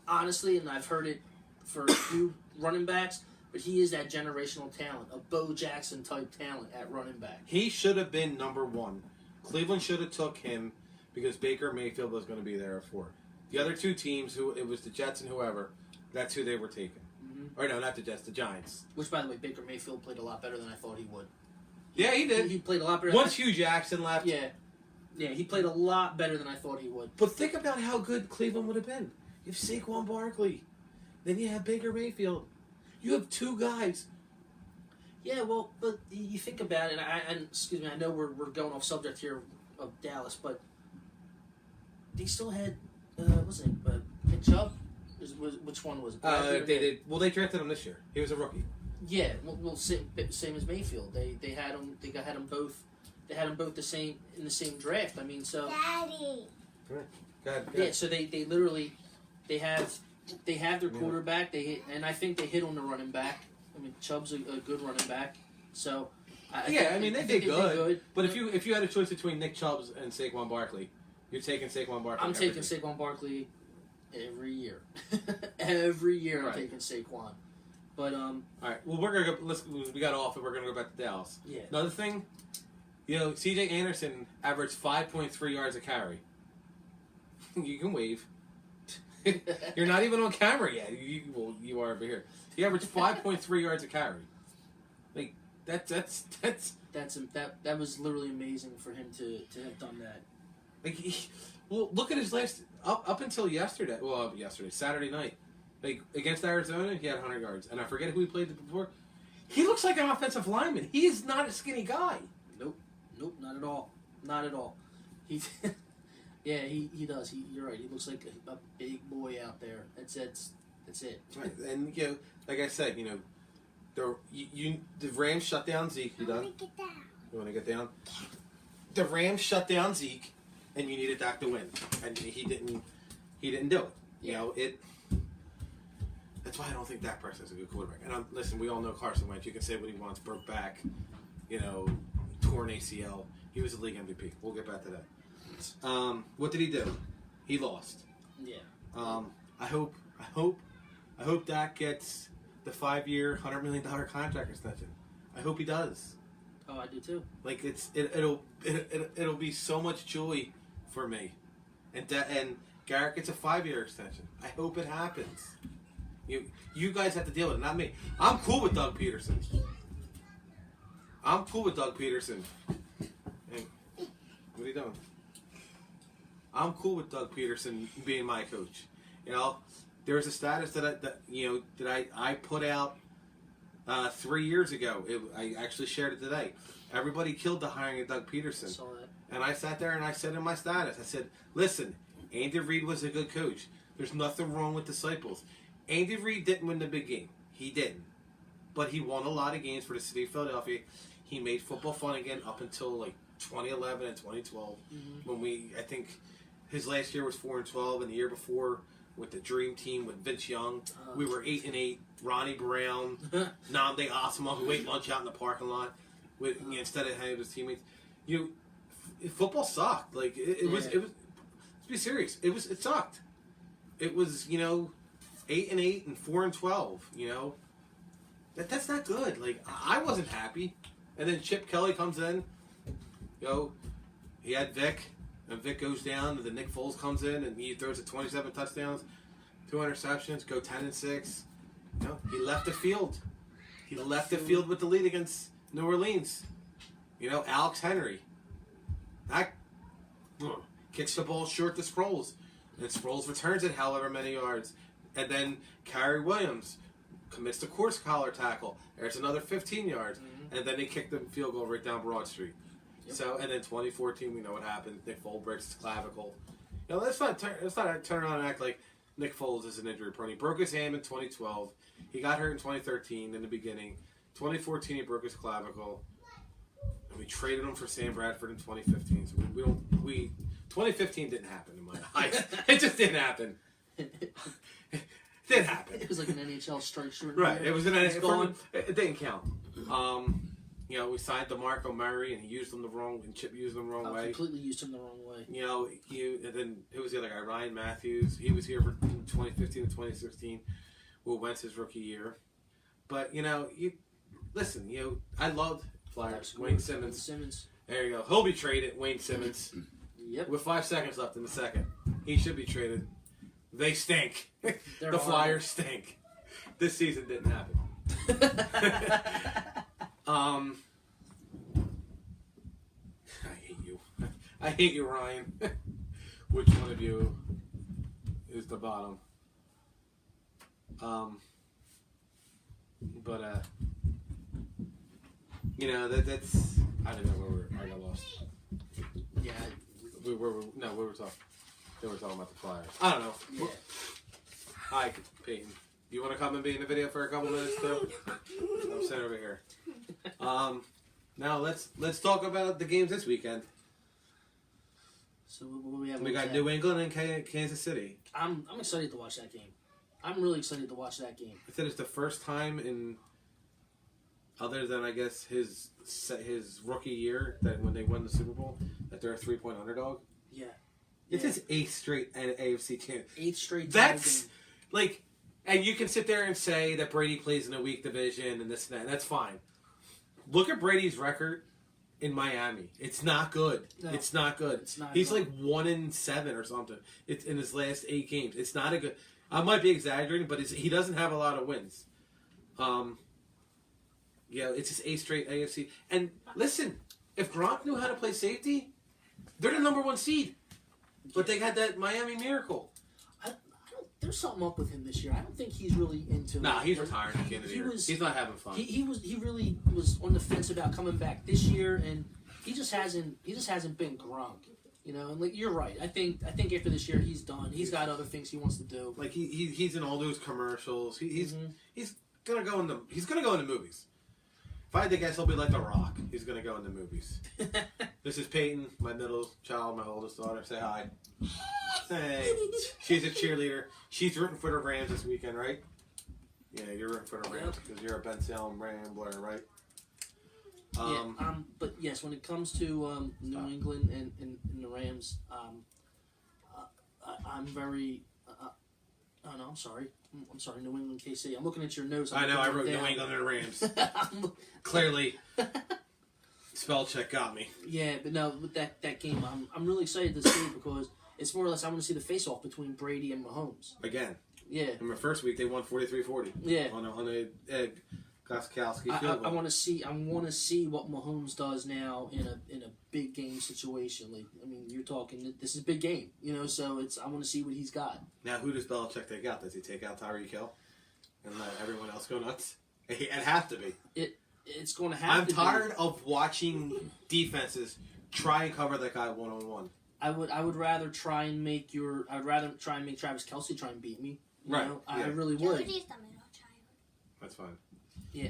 honestly, and I've heard it for a few running backs, but he is that generational talent, a Bo Jackson type talent at running back. He should have been number one. Cleveland should have took him because Baker Mayfield was going to be there for. The other two teams, it was the Jets and whoever, that's who they were taking. Mm-hmm. Or no, not the Jets, the Giants. Which, by the way, Baker Mayfield played a lot better than I thought he would. Yeah, he did. He played a lot better. Once Hugh Jackson left. Yeah, he played a lot better than I thought he would. But think about how good Cleveland would have been. You have Saquon Barkley. Then you have Baker Mayfield. You have two guys. Yeah, well, but you think about it, and excuse me, I know we're going off subject here of Dallas, but they still had, what's his name, Nick Chubb? Which one was it? They did. Well, they drafted him this year. He was a rookie. Yeah, well, same as Mayfield. They had him. They had them both. They had them both in the same draft. I mean, so. Daddy. Go ahead. Yeah, so they literally they have their quarterback. And I think they hit on the running back. I mean, Chubb's a good running back. So. They did good. But if you had a choice between Nick Chubb and Saquon Barkley, you're taking Saquon Barkley. I'm taking Saquon Barkley every year. Every year I'm Right. taking Saquon. But all right. Well, we're gonna go. We got off, and we're gonna go back to Dallas. Yeah. Another thing, C.J. Anderson averaged 5.3 yards a carry. You can wave. You're not even on camera yet. You are over here. He averaged 5.3 yards a carry. Like that was literally amazing for him to have done that. Like, look at his last up until yesterday. Well, Saturday night, like against Arizona, he had 100 yards, and I forget who he played before. He looks like an offensive lineman. He is not a skinny guy. Nope, not at all. He, yeah, he does. You're right. He looks like a big boy out there. That's it. Right. And like I said, the Rams shut down Zeke. You done? You want to get down? The Rams shut down Zeke, and you needed Dak to win, and he didn't do it. Yeah. That's why I don't think Dak Prescott's a good quarterback. And listen, we all know Carson Wentz. You can say what he wants, broke back, torn ACL. He was a league MVP. We'll get back to that. What did he do? He lost. Yeah. I hope Dak gets the 5-year, $100 million contract extension. I hope he does. Oh, I do too. Like it'll be so much joy for me, and Garrett gets a 5-year extension. I hope it happens. You guys have to deal with it, not me. I'm cool with Doug Peterson. Hey, what are you doing? I'm cool with Doug Peterson being my coach. There was a status that I put out 3 years ago. I actually shared it today. Everybody killed the hiring of Doug Peterson. I saw that. And I sat there and I said in my status, I said, listen, Andy Reid was a good coach. There's nothing wrong with disciples. Andy Reid didn't win the big game. He didn't. But he won a lot of games for the city of Philadelphia. He made football fun again up until like 2011 and 2012. Mm-hmm. When I think his last year was 4-12, and the year before with the Dream Team with Vince Young, we were 8-8. Ronnie Brown, Nnamdi Asomugha, who ate lunch out in the parking lot instead of hanging with his teammates. Football sucked. Like it was. Let's be serious. It sucked. It was 8-8 and 4-12. That's not good. Like I wasn't happy. And then Chip Kelly comes in. He had Vic, and Vic goes down, and then Nick Foles comes in, and he throws 27 touchdowns, 2 interceptions, go 10-6. He left the field. He left the field with the lead against New Orleans. Alex Henry. That kicks the ball short to Sproles. And Sproles returns it however many yards. And then Kyrie Williams commits the course collar tackle. There's another 15 yards. Mm-hmm. And then they kick the field goal right down Broad Street. Yep. So, and then 2014, we know what happened. Nick Foles breaks his clavicle. You know, let's not turn around and act like Nick Foles is an injury prone. He broke his hand in 2012. He got hurt in 2013 in the beginning. 2014, he broke his clavicle. And we traded him for Sam Bradford in 2015. So 2015 didn't happen in my eyes. It just didn't happen. It didn't happen. It was like an NHL strike short. Right. It was an It's gone. It didn't count. You know, we signed DeMarco Murray, and he used him the wrong, and Chip used him the wrong way. Completely used him the wrong way. You know, and then who was the other guy? Ryan Matthews. He was here for 2015 and 2016. Will Wentz's rookie year. But, you know, listen, you know, I loved Flyers. Wayne Simmons. There you go. He'll be traded, Wayne Simmons. Yep. With 5 seconds left in the second. He should be traded. They stink. The Flyers stink. This season didn't happen. I hate you. I hate you, Ryan. Which one of you is the bottom? But you know that's I don't know where I got lost. Yeah. We were talking. They were talking about the Flyers. I don't know. Yeah. Hi, Peyton. You want to come and be in the video for a couple minutes too? I'm sitting over here. Now let's talk about the games this weekend. So what we have? We got New England and Kansas City. I'm excited to watch that game. I'm really excited to watch that game. I said it's the first time in, other than I guess his rookie year, that when they won the Super Bowl, that they're a 3-point underdog. Yeah. It's his 8th straight AFC champ. 8th straight. That's like, and you can sit there and say that Brady plays in a weak division and this and that. And that's fine. Look at Brady's record in Miami. It's not good. No, it's not good. It's not He's good. like 1-7 or something. It's in his last 8 games. It's not a good. I might be exaggerating, but he doesn't have a lot of wins. Yeah, it's his 8th straight AFC. And listen, if Gronk knew how to play safety, they're the number 1 seed. But they had that Miami Miracle. There's something up with him this year. I don't think he's really into. Nah, he's retiring at the end of the year. He's not having fun. He really was on the fence about coming back this year, and he just hasn't been Gronk. You know, and like you're right. I think after this year he's done. He's got other things he wants to do. Like he's in all those commercials. He's gonna go in the movies. If I had to guess, he'll be like The Rock. He's gonna go in the movies. This is Peyton, my middle child, my oldest daughter. Say hi. Hey, she's a cheerleader. She's rooting for the Rams this weekend, right? Yeah, you're rooting for the Rams because you're a Ben Salem Rambler, right? But yes, when it comes to New England and the Rams, I'm very. Oh no, I'm sorry. I'm sorry, New England, KC. I'm looking at your notes. I know. I wrote New England and Rams. Clearly, spell check got me. Yeah, but no, with that game, I'm really excited to see because it's more or less I want to see the face-off between Brady and Mahomes. Again. Yeah. In the first week, they won 43-40. Yeah. On a Gostkowski field goal. I want to see what Mahomes does now in a big game situation. Like, I mean, you're talking this is a big game, you know. So I want to see what he's got. Now, who does Belichick take out? Does he take out Tyreek Hill and let everyone else go nuts? It has to be. It's going to have. I'm tired of watching defenses try and cover that guy 1-on-1. I would rather try and make Travis Kelce try and beat me. You Right. know? Yeah. I really would. Jody's the middle child. That's fine. Yeah.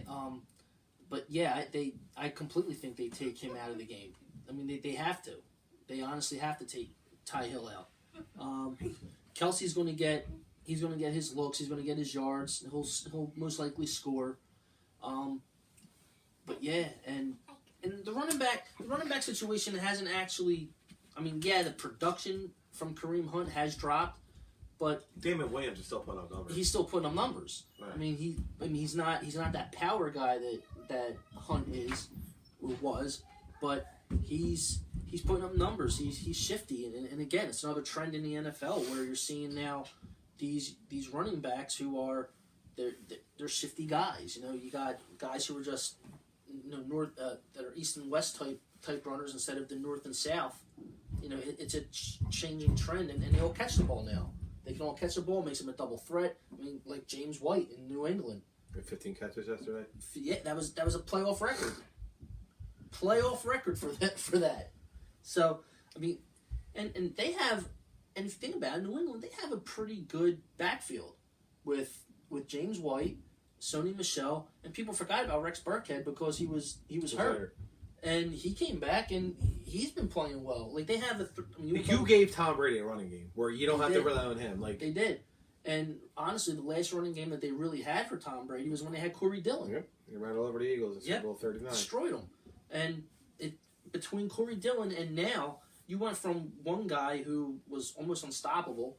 But yeah, I completely think they take him out of the game. I mean, they have to. They honestly have to take Ty Hill out. Kelsey's going to get his looks. He's going to get his yards. He'll most likely score. But yeah, and the running back situation hasn't actually. I mean, yeah, the production from Kareem Hunt has dropped, but Damon Williams is still putting up numbers. he's still putting up numbers. Right. I mean, he's not that power guy that Hunt is or was, but he's putting up numbers. He's shifty, and again, it's another trend in the NFL where you're seeing now these running backs who are they're shifty guys. You know, you got guys who are just north that are east and west type runners instead of the north and south. You know, it's a changing trend, and they all catch the ball now. They can all catch the ball, makes them a double threat. I mean, like James White in New England. 15 catches yesterday. Yeah, that was a playoff record. playoff record for that. So, I mean, and they have, and if you think about it, New England, they have a pretty good backfield with James White, Sony Michel, and people forgot about Rex Burkhead because he was hurt. And he came back, and he's been playing well. Like, they have you gave Tom Brady a running game where you don't have to rely on him. Like they did. And honestly, the last running game that they really had for Tom Brady was when they had Corey Dillon. Yep. He ran all over the Eagles in Super Bowl 39. Destroyed them. And between Corey Dillon and now, you went from one guy who was almost unstoppable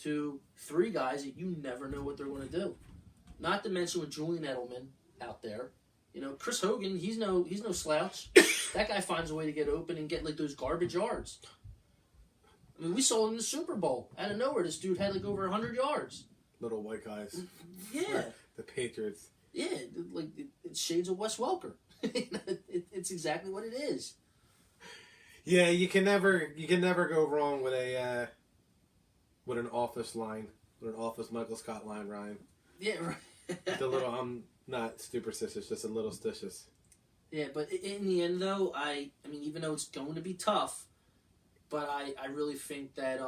to three guys that you never know what they're going to do. Not to mention with Julian Edelman out there. You know, Chris Hogan, he's no slouch. That guy finds a way to get open and get like those garbage yards. I mean, we saw it in the Super Bowl. Out of nowhere, this dude had like over 100 yards. Little white guys. Yeah. The Patriots. Yeah, like it's shades of Wes Welker. It's exactly what it is. Yeah, you can never go wrong with an office line, with an office Michael Scott line, Ryan. Yeah, right. The little I'm not superstitious, just a little stitious. Yeah, but in the end, though, I mean, even though it's going to be tough, but I really think that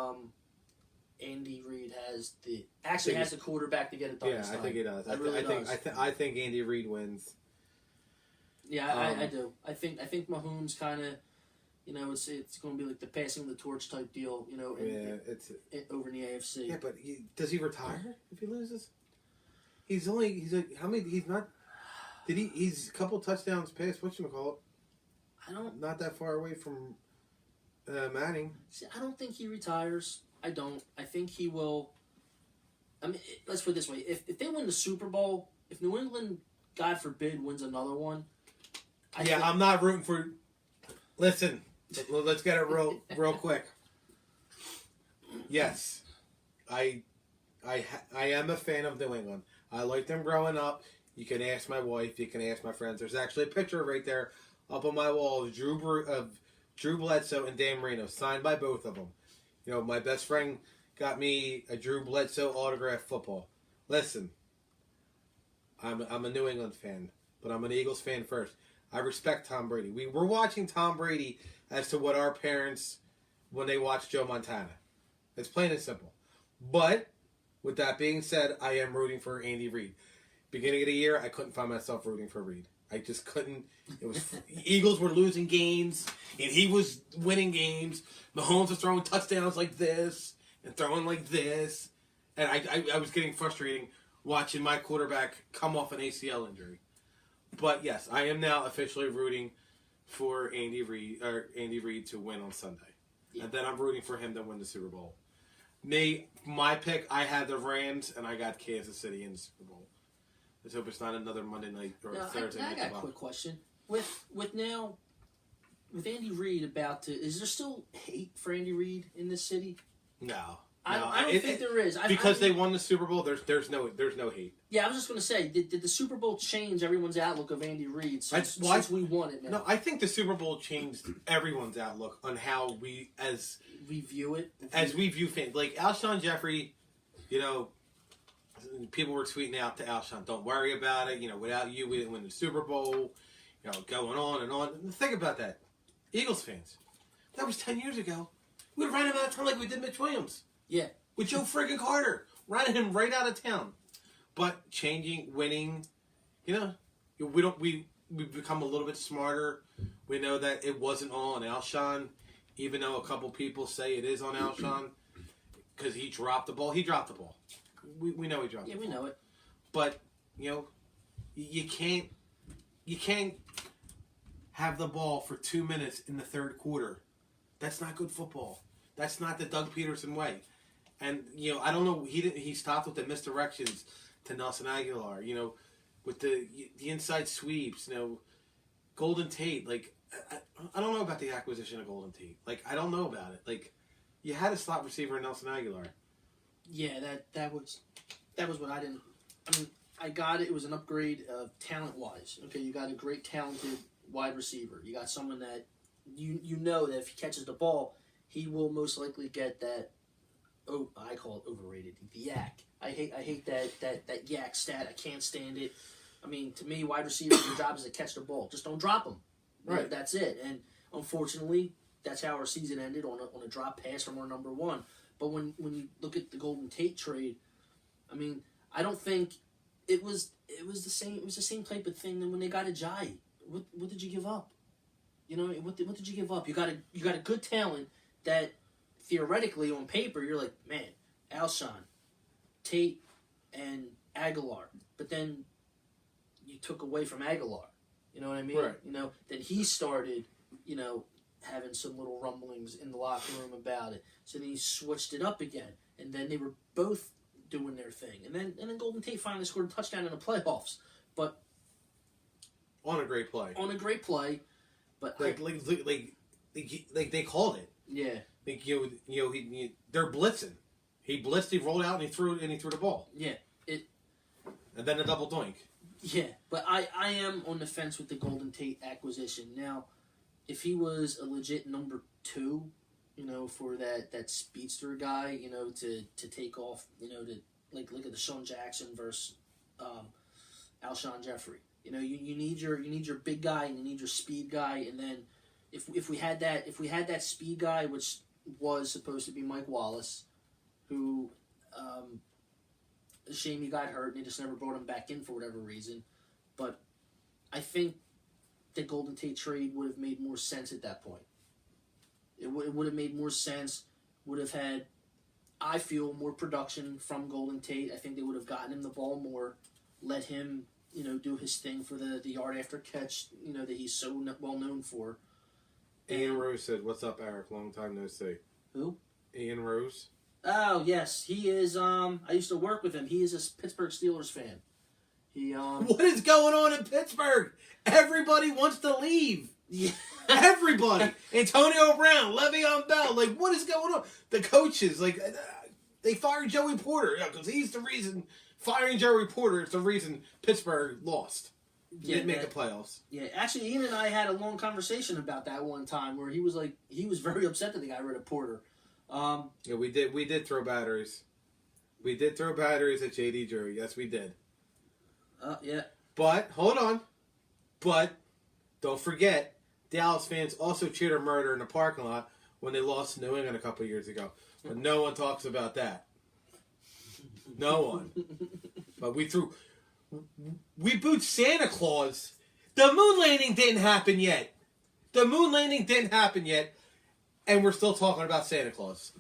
Andy Reid has the quarterback to get it done. Yeah, I think he does. I think Andy Reid wins. Yeah, I do. I think Mahomes kind of, you know, it's going to be like the passing of the torch type deal, you know. Over in the AFC. Yeah, but does he retire if he loses? He's like how many? He's not. Did he? He's a couple touchdowns past whatchamacallit. Not that far away from Manning. See, I don't think he retires. I don't. I think he will. I mean, let's put it this way: if they win the Super Bowl, if New England, God forbid, wins another one, I'm not rooting for. Listen, let's get it real quick. Yes, I am a fan of New England. I liked them growing up. You can ask my wife. You can ask my friends. There's actually a picture right there up on my wall of Drew Bledsoe and Dan Marino, signed by both of them. You know, my best friend got me a Drew Bledsoe autographed football. Listen, I'm a New England fan, but I'm an Eagles fan first. I respect Tom Brady. We're watching Tom Brady as to what our parents when they watched Joe Montana. It's plain and simple. But with that being said, I am rooting for Andy Reid. Beginning of the year, I couldn't find myself rooting for Reid. I just couldn't. It was Eagles were losing games, and he was winning games. Mahomes was throwing touchdowns like this and throwing like this, and I was getting frustrating watching my quarterback come off an ACL injury. But yes, I am now officially rooting for Andy Reid to win on Sunday, and then I'm rooting for him to win the Super Bowl. My pick, I had the Rams, and I got Kansas City in the Super Bowl. Let's hope it's not another Monday night or Thursday night. I got a quick question. With Andy Reid is there still hate for Andy Reid in this city? No. I don't think there is. Because they won the Super Bowl, there's no hate. Yeah, I was just going to say, did the Super Bowl change everyone's outlook of Andy Reid since we won it now? No, I think the Super Bowl changed everyone's outlook on how we view it. As we view fans. Like Alshon Jeffrey, you know, people were tweeting out to Alshon, don't worry about it. You know, without you, we didn't win the Super Bowl. You know, going on and on. Think about that. Eagles fans. That was 10 years ago. We would ran him out of town like we did Mitch Williams. Yeah. With Joe friggin' Carter. Running him right out of town. But winning, you know, we've become a little bit smarter. We know that it wasn't all on Alshon, even though a couple people say it is on Alshon because he dropped the ball. He dropped the ball. We know he dropped the ball. Yeah, we know it. But, you know, you can't have the ball for 2 minutes in the third quarter. That's not good football. That's not the Doug Peterson way. And, you know, I don't know, he stopped with the misdirections to Nelson Aguilar, you know, with the inside sweeps, you know, Golden Tate. Like, I don't know about the acquisition of Golden Tate. Like, I don't know about it. Like, you had a slot receiver in Nelson Aguilar. Yeah, that was what I didn't. I mean, I got it. It was an upgrade of talent-wise. Okay, you got a great talented wide receiver. You got someone that you know that if he catches the ball, he will most likely get that. Oh, I call it overrated. The yak. I hate that yak stat. I can't stand it. I mean, to me, wide receivers, your job is to catch the ball. Just don't drop them. Right. That's it. And unfortunately, that's how our season ended on a drop pass from our number one. But when you look at the Golden Tate trade, I mean, I don't think it was the same. It was the same type of thing than when they got Ajayi. What did you give up? You know, what did you give up? You got a good talent that theoretically on paper you're like, man, Alshon, Tate, and Aguilar. But then you took away from Aguilar. You know what I mean? Right. You know, then he started, you know, having some little rumblings in the locker room about it. So then he switched it up again, and then they were both doing their thing, and then Golden Tate finally scored a touchdown in the playoffs, but on a great play. But Like they called it. yeah, Like they're blitzing. He blitzed, he rolled out, and he threw the ball. Yeah, and then a double doink. Yeah, but I am on the fence with the Golden Tate acquisition. Now, if he was a legit number 2, you know, for that speedster guy, you know, to take off, you know, to like look at the Sean Jackson versus Alshon Jeffrey. You know, you need your big guy and you need your speed guy, and then if we had that speed guy, which was supposed to be Mike Wallace, who a shame he got hurt and they just never brought him back in for whatever reason. But I think the Golden Tate trade would have made more sense at that point. It would have made more sense, would have had, I feel, more production from Golden Tate. I think they would have gotten him the ball more, let him, you know, do his thing for the yard after catch, you know, that he's so well known for. Ian Rose said, "What's up, Eric? Long time no see." Who? Ian Rose. Oh, yes. He is, I used to work with him. He is a Pittsburgh Steelers fan. He, What is going on in Pittsburgh? Everybody wants to leave. Yeah. Everybody. Antonio Brown, Le'Veon Bell. Like, what is going on? The coaches, like, they fired Joey Porter. Because he's the reason, firing Joey Porter is the reason Pittsburgh lost. Didn't make the playoffs. Yeah, actually, Ian and I had a long conversation about that one time where he was very upset that they got rid of Porter. Yeah, we did throw batteries. We did throw batteries at JD Drury. Yes, we did. Yeah. But, hold on. But, don't forget, Dallas fans also cheered a murder in the parking lot when they lost to New England a couple years ago. But no one talks about that. No one. But we booed Santa Claus. The moon landing didn't happen yet. And we're still talking about Santa Claus.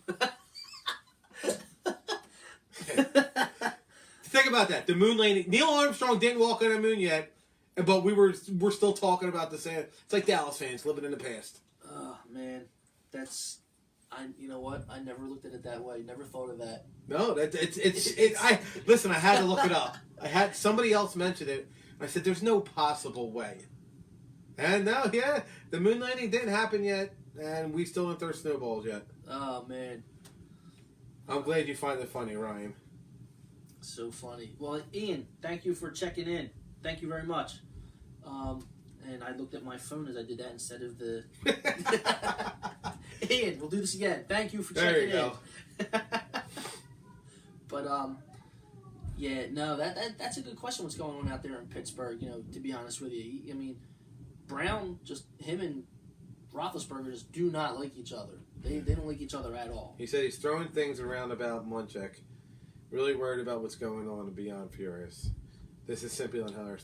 Think about that. The moon landing. Neil Armstrong didn't walk on the moon yet, but we're still talking about the Santa. It's like Dallas fans living in the past. Oh man, you know what? I never looked at it that way. Never thought of that. No, listen. I had to look it up. Somebody else mentioned it. I said, "There's no possible way." And no, yeah, the moon landing didn't happen yet, and we still didn't throw snowballs yet. Oh man, I'm glad you find it funny, Ryan. so funny. Well, Ian, thank you for checking in. Thank you very much. And I looked at my phone as I did that instead of the. Ian, we'll do this again. Thank you for checking in. But yeah, no, that's a good question. What's going on out there in Pittsburgh? You know, to be honest with you, I mean, Brown, him and Roethlisberger just do not like each other. They don't like each other at all. He said he's throwing things around about Munchak. Really worried about what's going on and beyond furious. This is simply on Harris.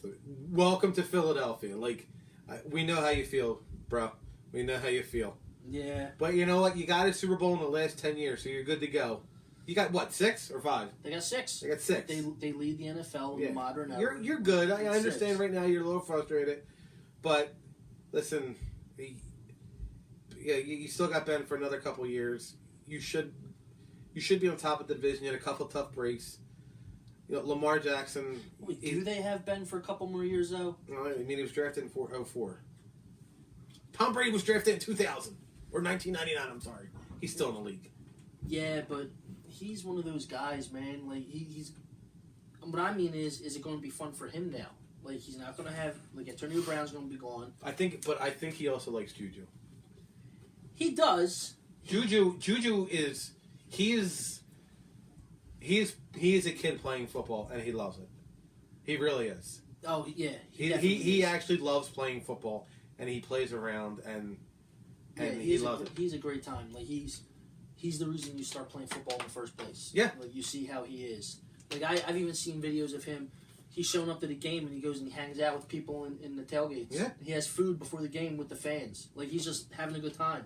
Welcome to Philadelphia. Like, we know how you feel, bro. We know how you feel. Yeah. But you know what? You got a Super Bowl in the last 10 years, so you're good to go. You got, what, 6 or 5? They got 6. They got 6. They lead the NFL in the modern era. You're good. I understand 6. right now you're a little frustrated. But, listen, you still got Ben for another couple years. You should be on top of the division. You had a couple tough breaks. You know, Lamar Jackson. Wait, do they have Ben for a couple more years, though? I mean, he was drafted in 04. Tom Brady was drafted in 2000. Or 1999, I'm sorry. He's still in the league. Yeah, but he's one of those guys, man. Like, he's... What I mean is it going to be fun for him now? Like, he's not going to have... Like, Antonio Brown's going to be gone. I think he also likes Juju. He does. Juju is... He is a kid playing football, and he loves it. He really is. Oh, yeah. He actually loves playing football, and he plays around, and Yeah, he loves it. He's a great time. Like he's the reason you start playing football in the first place. Yeah. Like you see how he is. Like I've even seen videos of him. He's showing up to the game and he goes and he hangs out with people in the tailgates. Yeah. He has food before the game with the fans. Like he's just having a good time.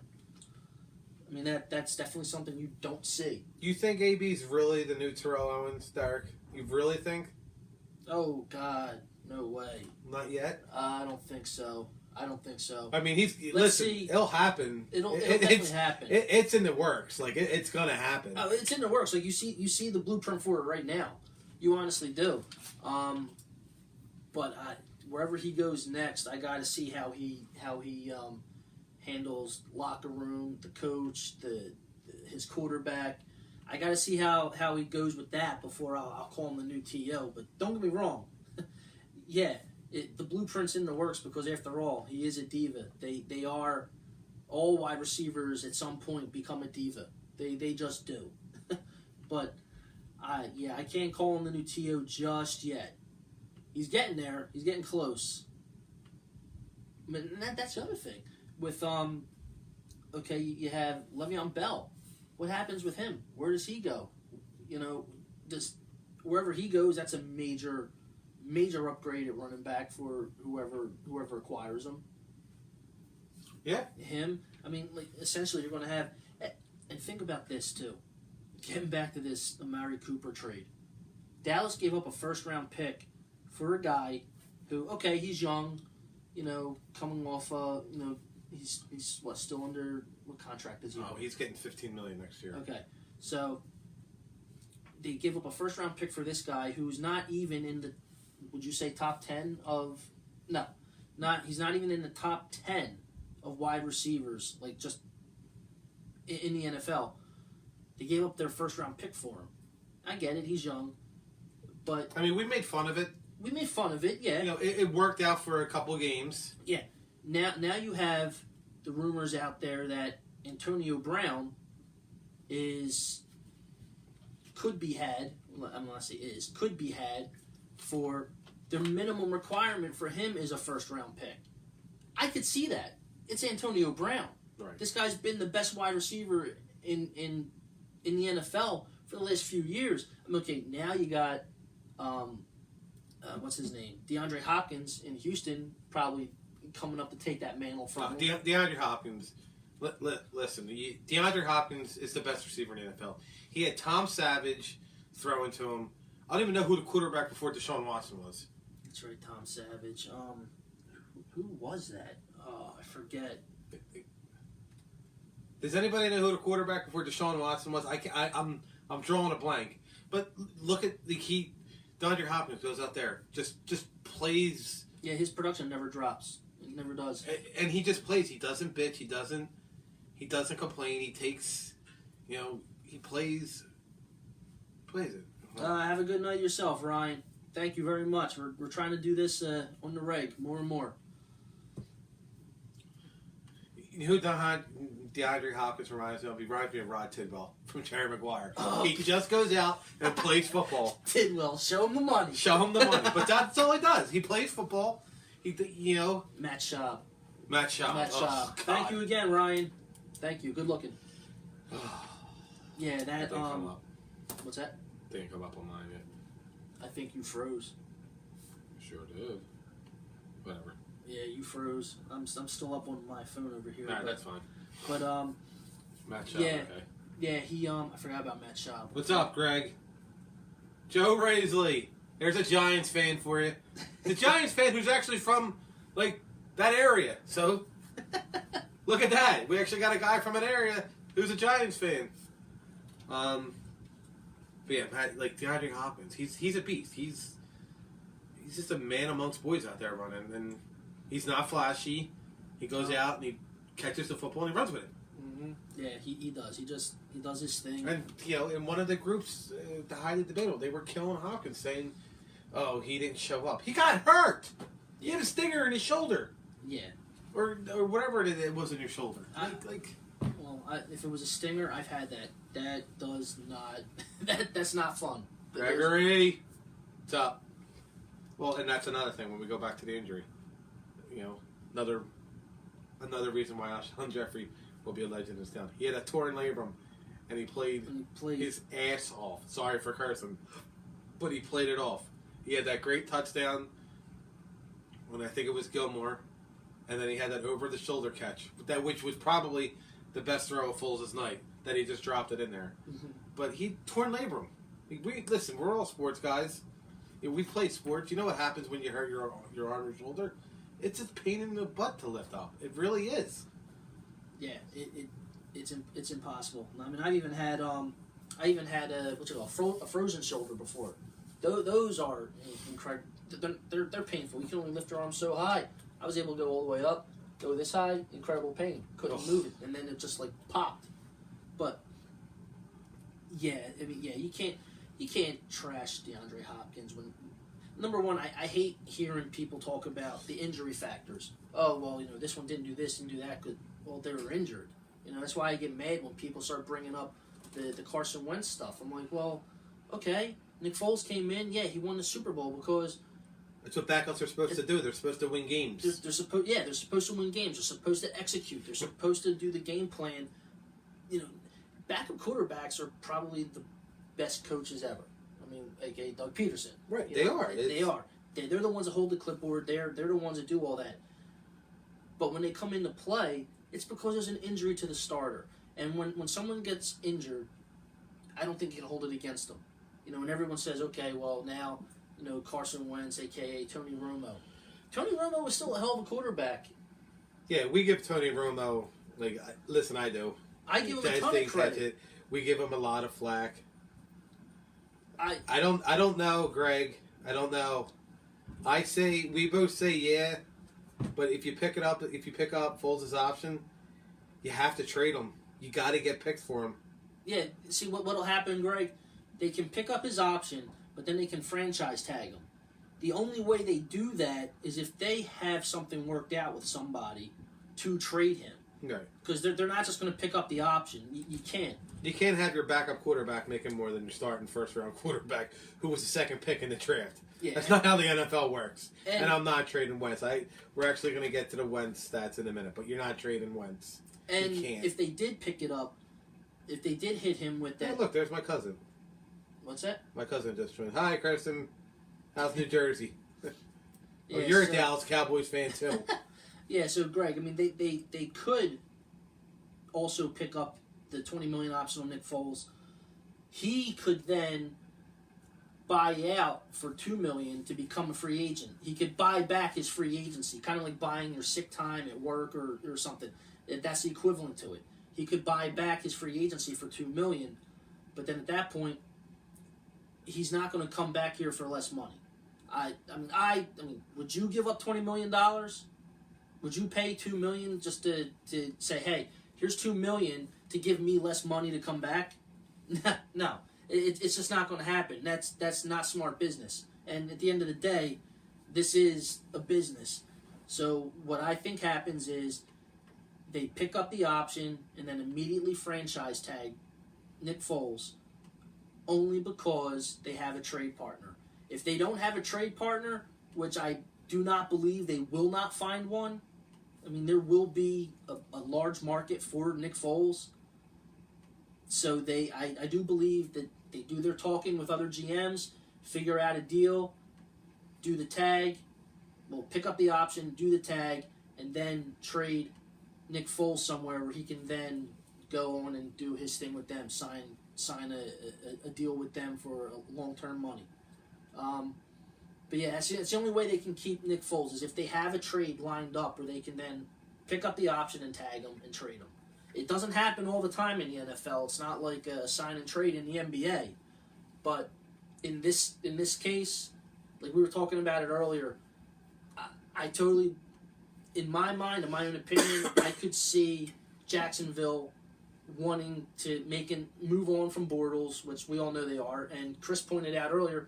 I mean that's definitely something you don't see. You think AB's really the new Terrell Owens, Derek? You really think? Oh God, no way. Not yet. I don't think so. I mean, Let's see. It'll happen. It'll definitely happen. It's in the works. Like it's gonna happen. Oh, it's in the works. Like you see the blueprint for it right now. You honestly do. But wherever he goes next, I got to see how he handles locker room, the coach, his quarterback. I got to see how he goes with that before I'll call him the new TO. But don't get me wrong. Yeah, the blueprint's in the works because after all, he is a diva. They are all wide receivers at some point become a diva. They just do. But I can't call him the new TO just yet. He's getting there. He's getting close. But that's the other thing. With okay, you have Le'Veon Bell. What happens with him? Where does he go? You know, wherever he goes, that's a major upgrade at running back for whoever acquires him. Yeah. Him. I mean, like essentially, you're going to have. And think about this too. Getting back to this Amari Cooper trade, Dallas gave up a first-round pick for a guy who, okay, he's young, you know, coming off, you know, he's what, still under, what contract is he? Oh, he's getting $15 million next year. Okay, so they give up a first-round pick for this guy who's not even in the, would you say top 10 of, no, he's not even in the top 10 of wide receivers, like just in the NFL. They gave up their first-round pick for him. I get it, he's young, but I mean, we made fun of it. we made fun of it, yeah. You know, it worked out for a couple of games. Yeah. Now you have the rumors out there that Antonio Brown could be had for the minimum requirement for him is a first round pick. I could see that. It's Antonio Brown. Right. This guy's been the best wide receiver in the NFL for the last few years. I mean, okay, now you got what's his name? DeAndre Hopkins in Houston, probably coming up to take that mantle from him. DeAndre Hopkins. Listen, DeAndre Hopkins is the best receiver in the NFL. He had Tom Savage throwing to him. I don't even know who the quarterback before Deshaun Watson was. That's right, Tom Savage. Who was that? Oh, I forget. Does anybody know who the quarterback before Deshaun Watson was? I'm drawing a blank. But look at the key. DeAndre Hopkins goes out there, just plays. Yeah, his production never drops. It never does. And he just plays. He doesn't bitch. He doesn't complain. He takes, he plays it. Have a good night yourself, Ryan. Thank you very much. We're trying to do this on the reg more and more. You know who DeAndre Hopkins reminds me of? He reminds me of Rod Tidwell from Jerry Maguire. Oh. He just goes out and plays football. Tidwell, show him the money. Show him the money. But that's all he does. He plays football. Matt Schaub. Matt Schaub. Oh, thank you again, Ryan. Thank you. Good looking. Yeah, that. Didn't come up. What's that? Didn't come up on mine yet. I think you froze. Sure did. Whatever. Yeah, you froze. I'm still up on my phone over here. Nah, that's fine. But Matt Schaub. yeah, Okay. yeah. He I forgot about Matt Schaub. What's up, Greg? Joe Raisley. There's a Giants fan for you. The Giants fan who's actually from that area. So look at that. We actually got a guy from an area who's a Giants fan. But yeah, DeAndre Hopkins, he's a beast. He's just a man amongst boys out there running, and he's not flashy. He goes out and he catches the football and he runs with it. Mm-hmm. Yeah, he does. He does his thing. And in one of the groups, the highly debatable, they were killing Hopkins, saying, "Oh, he didn't show up. He got hurt. He had a stinger in his shoulder." Yeah. Or whatever it was in your shoulder. If it was a stinger, I've had that. That does not. That's not fun. Gregory, what's up? Well, and that's another thing when we go back to the injury. Another another reason why Alshon Jeffrey will be a legend in this town. He had a torn labrum, and he played his ass off. Sorry for cursing, but he played it off. He had that great touchdown when I think it was Gilmore, and then he had that over-the-shoulder catch, which was probably the best throw of Foles' night, that he just dropped it in there. Mm-hmm. But he torn labrum. Listen, we're all sports guys. We play sports. You know what happens when you hurt your arm or shoulder? It's a pain in the butt to lift up. It really is. Yeah, it's impossible. I mean, I even had a frozen shoulder before. Those are incredible. They're painful. You can only lift your arm so high. I was able to go all the way up, go this high, incredible pain. Couldn't move it, and then it just like popped. But yeah, I mean, yeah, you can't trash DeAndre Hopkins when. Number one, I hate hearing people talk about the injury factors. Oh, well, this one didn't do this, didn't do that. Well, they were injured. That's why I get mad when people start bringing up the Carson Wentz stuff. I'm like, well, okay, Nick Foles came in. Yeah, he won the Super Bowl because that's what backups are supposed to do. They're supposed to win games. They're supposed to win games. They're supposed to execute. They're supposed to do the game plan. Backup quarterbacks are probably the best coaches ever. I mean, a.k.a. Doug Peterson. Right, they are. They are. They're the ones that hold the clipboard. They're the ones that do all that. But when they come into play, it's because there's an injury to the starter. And when someone gets injured, I don't think you can hold it against them. And everyone says, okay, well, now, Carson Wentz, a.k.a. Tony Romo. Tony Romo was still a hell of a quarterback. Yeah, we give Tony Romo, listen, I do. I give him a ton of credit. We give him a lot of flack. I don't know, Greg. I don't know. We both say yeah, but if you pick up Foles' option, you have to trade him. You got to get picks for him. Yeah. See what'll happen, Greg? They can pick up his option, but then they can franchise tag him. The only way they do that is if they have something worked out with somebody to trade him. Right. Because they're not just going to pick up the option. You can't. You can't have your backup quarterback making more than your starting first-round quarterback who was the second pick in the draft. Yeah. That's not how the NFL works. And I'm not trading Wentz. We're actually going to get to the Wentz stats in a minute, but you're not trading Wentz. And you can't. If they did pick it up, if they did hit him with that... Hey, look, there's my cousin. What's that? My cousin just joined. Hi, Kristen. How's New Jersey? Yeah, you're a Dallas Cowboys fan, too. Yeah, so, Greg, I mean, they could also pick up the $20 million option on Nick Foles. He could then buy out for $2 million to become a free agent. He could buy back his free agency, kind of like buying your sick time at work or something. That's the equivalent to it. He could buy back his free agency for $2 million, but then at that point, he's not going to come back here for less money. I mean, would you give up $20 million? Would you pay $2 million just to say, hey, here's $2 million to give me less money to come back? No, it's just not going to happen. That's not smart business. And at the end of the day, this is a business. So what I think happens is they pick up the option and then immediately franchise tag Nick Foles only because they have a trade partner. If they don't have a trade partner, which I do not believe they will not find one, I mean, there will be a large market for Nick Foles. So I do believe that they do their talking with other GMs, figure out a deal, do the tag, we'll pick up the option, do the tag, and then trade Nick Foles somewhere where he can then go on and do his thing with them, sign a deal with them for long-term money. But yeah, it's the only way they can keep Nick Foles is if they have a trade lined up where they can then pick up the option and tag him and trade him. It doesn't happen all the time in the NFL. It's not like a sign and trade in the NBA. But in this case, like we were talking about it earlier, I totally, in my mind, in my own opinion, I could see Jacksonville wanting to move on from Bortles, which we all know they are. And Chris pointed out earlier,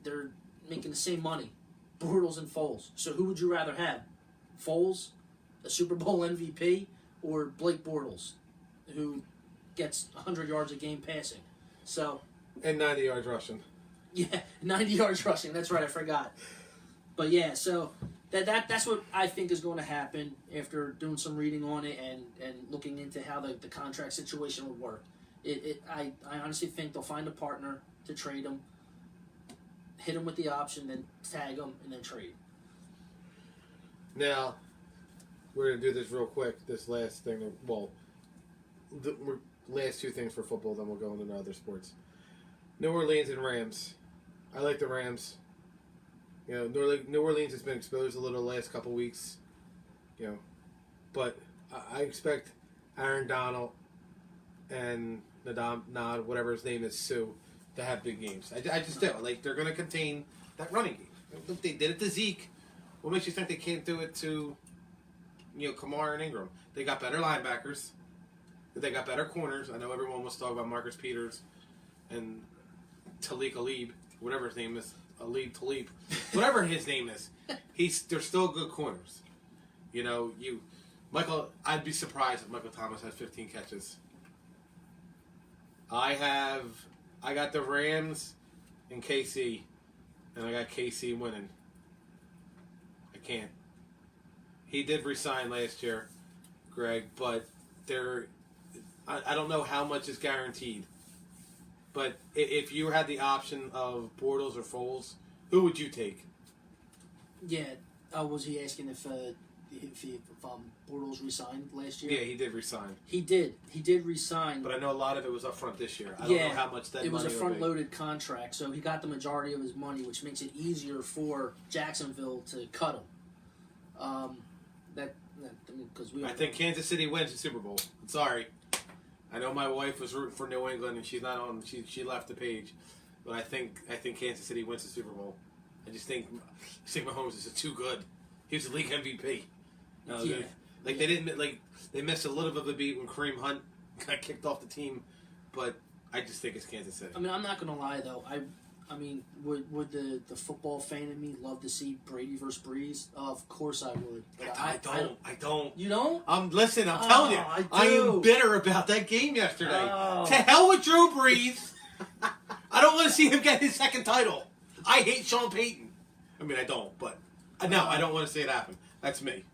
they're making the same money, Bortles and Foles. So who would you rather have? Foles, a Super Bowl MVP, or Blake Bortles, who gets 100 yards a game passing? So and 90 yards rushing. Yeah, 90 yards rushing. That's right, I forgot. But yeah, so That's what I think is going to happen after doing some reading on it and looking into how the contract situation would work. I honestly think they'll find a partner to trade him, hit him with the option, then tag him, and then trade. Now, we're going to do this real quick, this last thing. Last two things for football, then we'll go into other sports. New Orleans and Rams. I like the Rams. You know, New Orleans has been exposed a little the last couple weeks. You know, but I expect Aaron Donald and Nad, whatever his name is, Sue, to have big games. I just do. Like, they're going to contain that running game. They did it to Zeke. What makes you think they can't do it to, Kamara and Ingram? They got better linebackers. They got better corners. I know everyone was talking about Marcus Peters and Talik Alib, whatever his name is. Talib, whatever his name is. They're still good corners. Michael, I'd be surprised if Michael Thomas had 15 catches. I got the Rams and KC, and I got KC winning. I can't. He did resign last year, Greg, but I don't know how much is guaranteed. But if you had the option of Bortles or Foles, who would you take? Yeah, was he asking if Bortles resigned last year? Yeah, he did resign. He did resign. But I know a lot of it was up front this year. I don't know how much that it was money a front-loaded contract, so he got the majority of his money, which makes it easier for Jacksonville to cut him. I think Kansas City wins the Super Bowl. I'm sorry. I know my wife was rooting for New England, and she's not on. She left the page, but I think Kansas City wins the Super Bowl. I just think Mahomes is too good. He was the league MVP. They missed a little bit of a beat when Kareem Hunt got kicked off the team, but I just think it's Kansas City. I mean, I'm not gonna lie though. I mean, would the football fan in me love to see Brady versus Breeze? Of course I would. But I don't. You don't? I'm telling you. I am bitter about that game yesterday. Oh. To hell with Drew Brees. I don't want to see him get his second title. I hate Sean Payton. I mean, I don't, but no, I don't want to see it happen. That's me.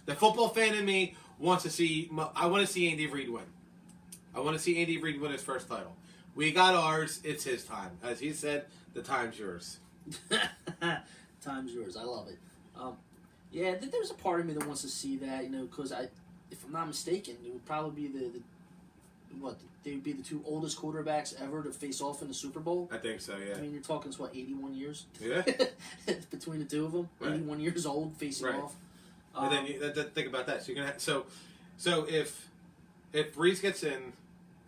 The football fan in me wants to see. I want to see Andy Reid win. I want to see Andy Reid win his first title. We got ours. It's his time. As he said, the time's yours. Time's yours. I love it. Yeah, there's a part of me that wants to see that, because if I'm not mistaken, it would probably be they would be the two oldest quarterbacks ever to face off in the Super Bowl. I think so, yeah. I mean, you're talking, 81 years? Yeah. Between the two of them. Right. 81 years old facing off. And then think about that. So you're gonna so if Brees gets in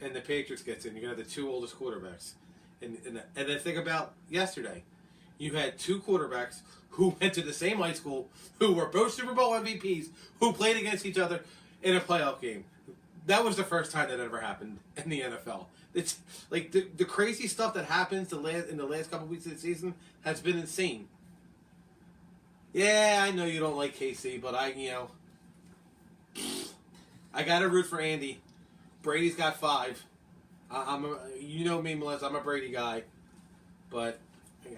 and the Patriots gets in, you're gonna have the two oldest quarterbacks. And then think about yesterday. You had two quarterbacks who went to the same high school, who were both Super Bowl MVPs, who played against each other in a playoff game. That was the first time that ever happened in the NFL. It's like the crazy stuff that happens in the last couple weeks of the season has been insane. Yeah, I know you don't like KC, but I gotta root for Andy. Brady's got 5. You know me, Melissa. I'm a Brady guy, but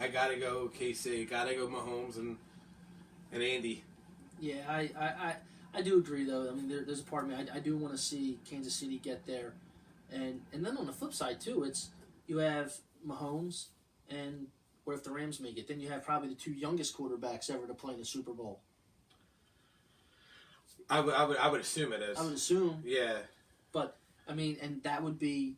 I gotta go KC. Gotta go Mahomes and Andy. Yeah, I do agree though. I mean, there's a part of me I do want to see Kansas City get there, and then on the flip side too, it's you have Mahomes, and what if the Rams make it? Then you have probably the two youngest quarterbacks ever to play in the Super Bowl. I would assume it is. I would assume. Yeah. But I mean, and that would be.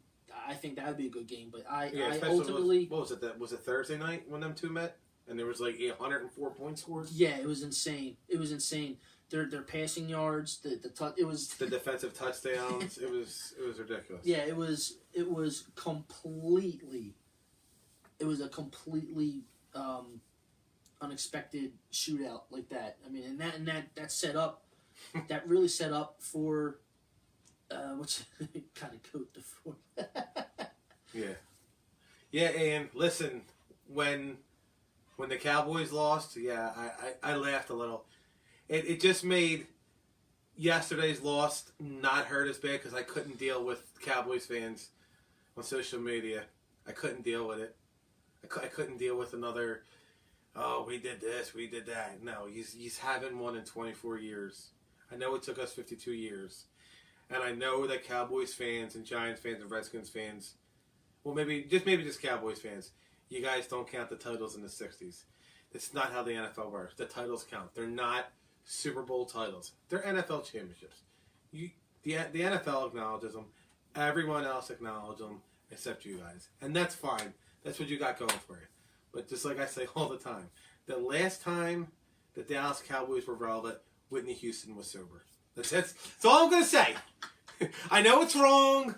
I think that would be a good game. But I ultimately. What was it? Was it Thursday night when them two met? And there was like 104 points scored. Yeah, it was insane. It was insane. Their passing yards, it was the defensive touchdowns. it was ridiculous. Yeah, it was completely. It was a completely unexpected shootout like that. I mean, and that set up. That really set up for. What's kind of coat the fourth. Yeah, and listen, when the Cowboys lost, yeah, I laughed a little. It just made yesterday's loss not hurt as bad because I couldn't deal with Cowboys fans on social media. I couldn't deal with it. I couldn't deal with another oh, we did this, we did that. No, he's haven't won in 24 years. I know it took us 52 years. And I know that Cowboys fans and Giants fans and Redskins fans, well, maybe just Cowboys fans, you guys don't count the titles in the 60s. That's not how the NFL works. The titles count. They're not Super Bowl titles. They're NFL championships. The NFL acknowledges them. Everyone else acknowledges them except you guys. And that's fine. That's what you got going for you. But just like I say all the time, the last time the Dallas Cowboys were relevant, Whitney Houston was sober. That's all I'm going to say. I know it's wrong,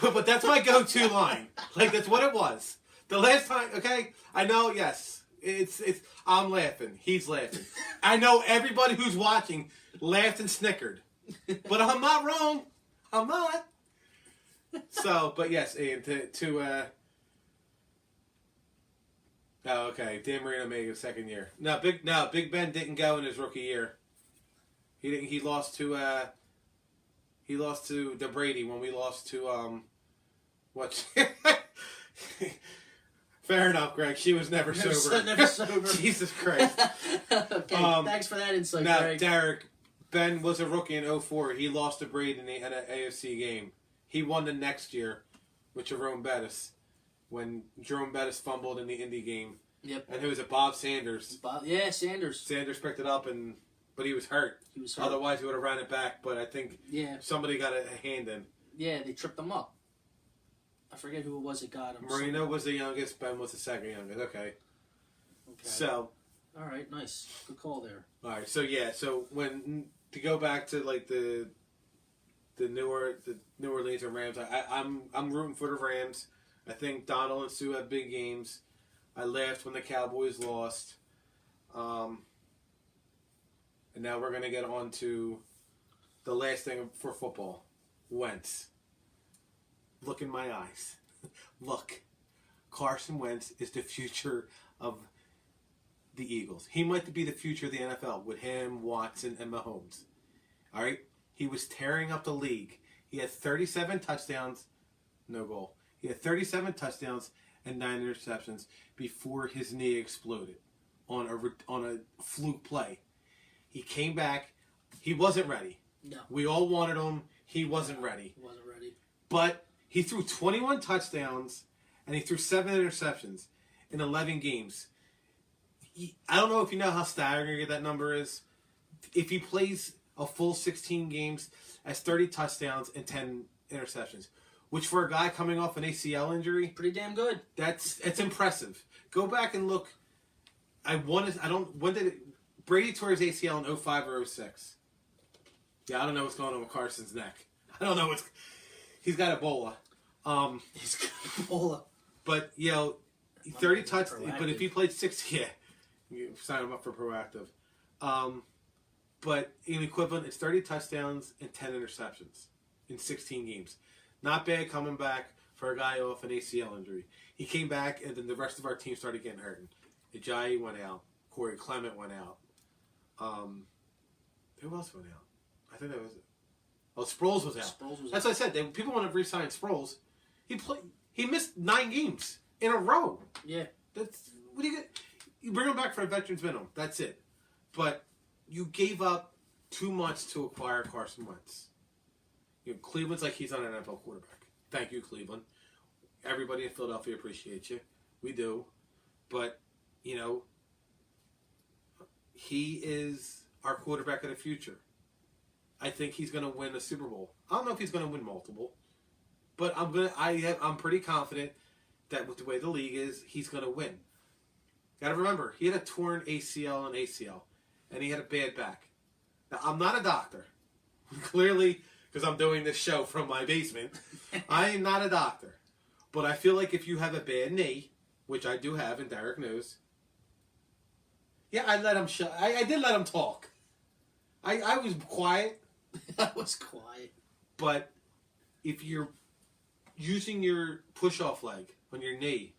but that's my go-to line. Like, that's what it was. The last time, okay? I know, yes. It's. I'm laughing. He's laughing. I know everybody who's watching laughed and snickered. But I'm not wrong. I'm not. So, but yes, Ian, oh, okay. Dan Marino made it a second year. No, Big Ben didn't go in his rookie year. He didn't. He lost to the Brady when we lost to what? Fair enough, Greg. She was never sober. Never sober. Jesus Christ. Okay, thanks for that insight, now, Greg. Derek, Ben was a rookie in 2004. He lost to Brady in an AFC game. He won the next year with Jerome Bettis when Jerome Bettis fumbled in the Indy game. Yep. And who was it? Bob Sanders. Sanders. Sanders picked it up, but he was hurt. Otherwise, he would have ran it back. But I think somebody got a hand in. Yeah, they tripped him up. I forget who it was that got him. Marino was the youngest. Ben was the second youngest. Okay. So. All right, nice. Good call there. All right, so yeah, to go back to like the New Orleans and Rams, I'm rooting for the Rams. I think Donald and Sue have big games. I laughed when the Cowboys lost. And now we're gonna get on to the last thing for football. Wentz. Look in my eyes. Look. Carson Wentz is the future of the Eagles. He might be the future of the NFL with him, Watson, and Mahomes. All right? He was tearing up the league. He had 37 touchdowns, no goal. He had 37 touchdowns and 9 interceptions before his knee exploded on a fluke play. He came back. He wasn't ready. No. We all wanted him. He wasn't ready. He wasn't ready. But he threw 21 touchdowns and he threw 7 interceptions in 11 games. I don't know if you know how staggering that number is. If he plays a full 16 games, that's 30 touchdowns and 10 interceptions, which for a guy coming off an ACL injury, pretty damn good. It's impressive. Go back and look. Brady tore his ACL in 05 or 06. Yeah, I don't know what's going on with Carson's neck. I don't know he's got Ebola. He's got Ebola. But 30 touchdowns. But if he played 60, you sign him up for proactive. But in equivalent, it's 30 touchdowns and 10 interceptions in 16 games. Not bad coming back for a guy off an ACL injury. He came back, and then the rest of our team started getting hurt. Ajayi went out. Corey Clement went out. Who else went out? I think that was it. Oh, Sproles was out. That's what I said. People want to re-sign Sproles. He missed 9 games in a row. Yeah. What do you get? You bring him back for a veterans minimum. That's it. But you gave up too much to acquire Carson Wentz. Cleveland's like he's not an NFL quarterback. Thank you, Cleveland. Everybody in Philadelphia appreciates you. We do. But, he is our quarterback of the future. I think he's going to win a Super Bowl. I don't know if he's going to win multiple, but I'm pretty confident that with the way the league is, he's going to win. Got to remember, he had a torn ACL and ACL, and he had a bad back. Now, I'm not a doctor. Clearly, because I'm doing this show from my basement, I am not a doctor. But I feel like if you have a bad knee, which I do have, and Derek knows. Yeah, I let him I did let him talk. I was quiet. I was quiet. But if you're using your push-off leg on your knee,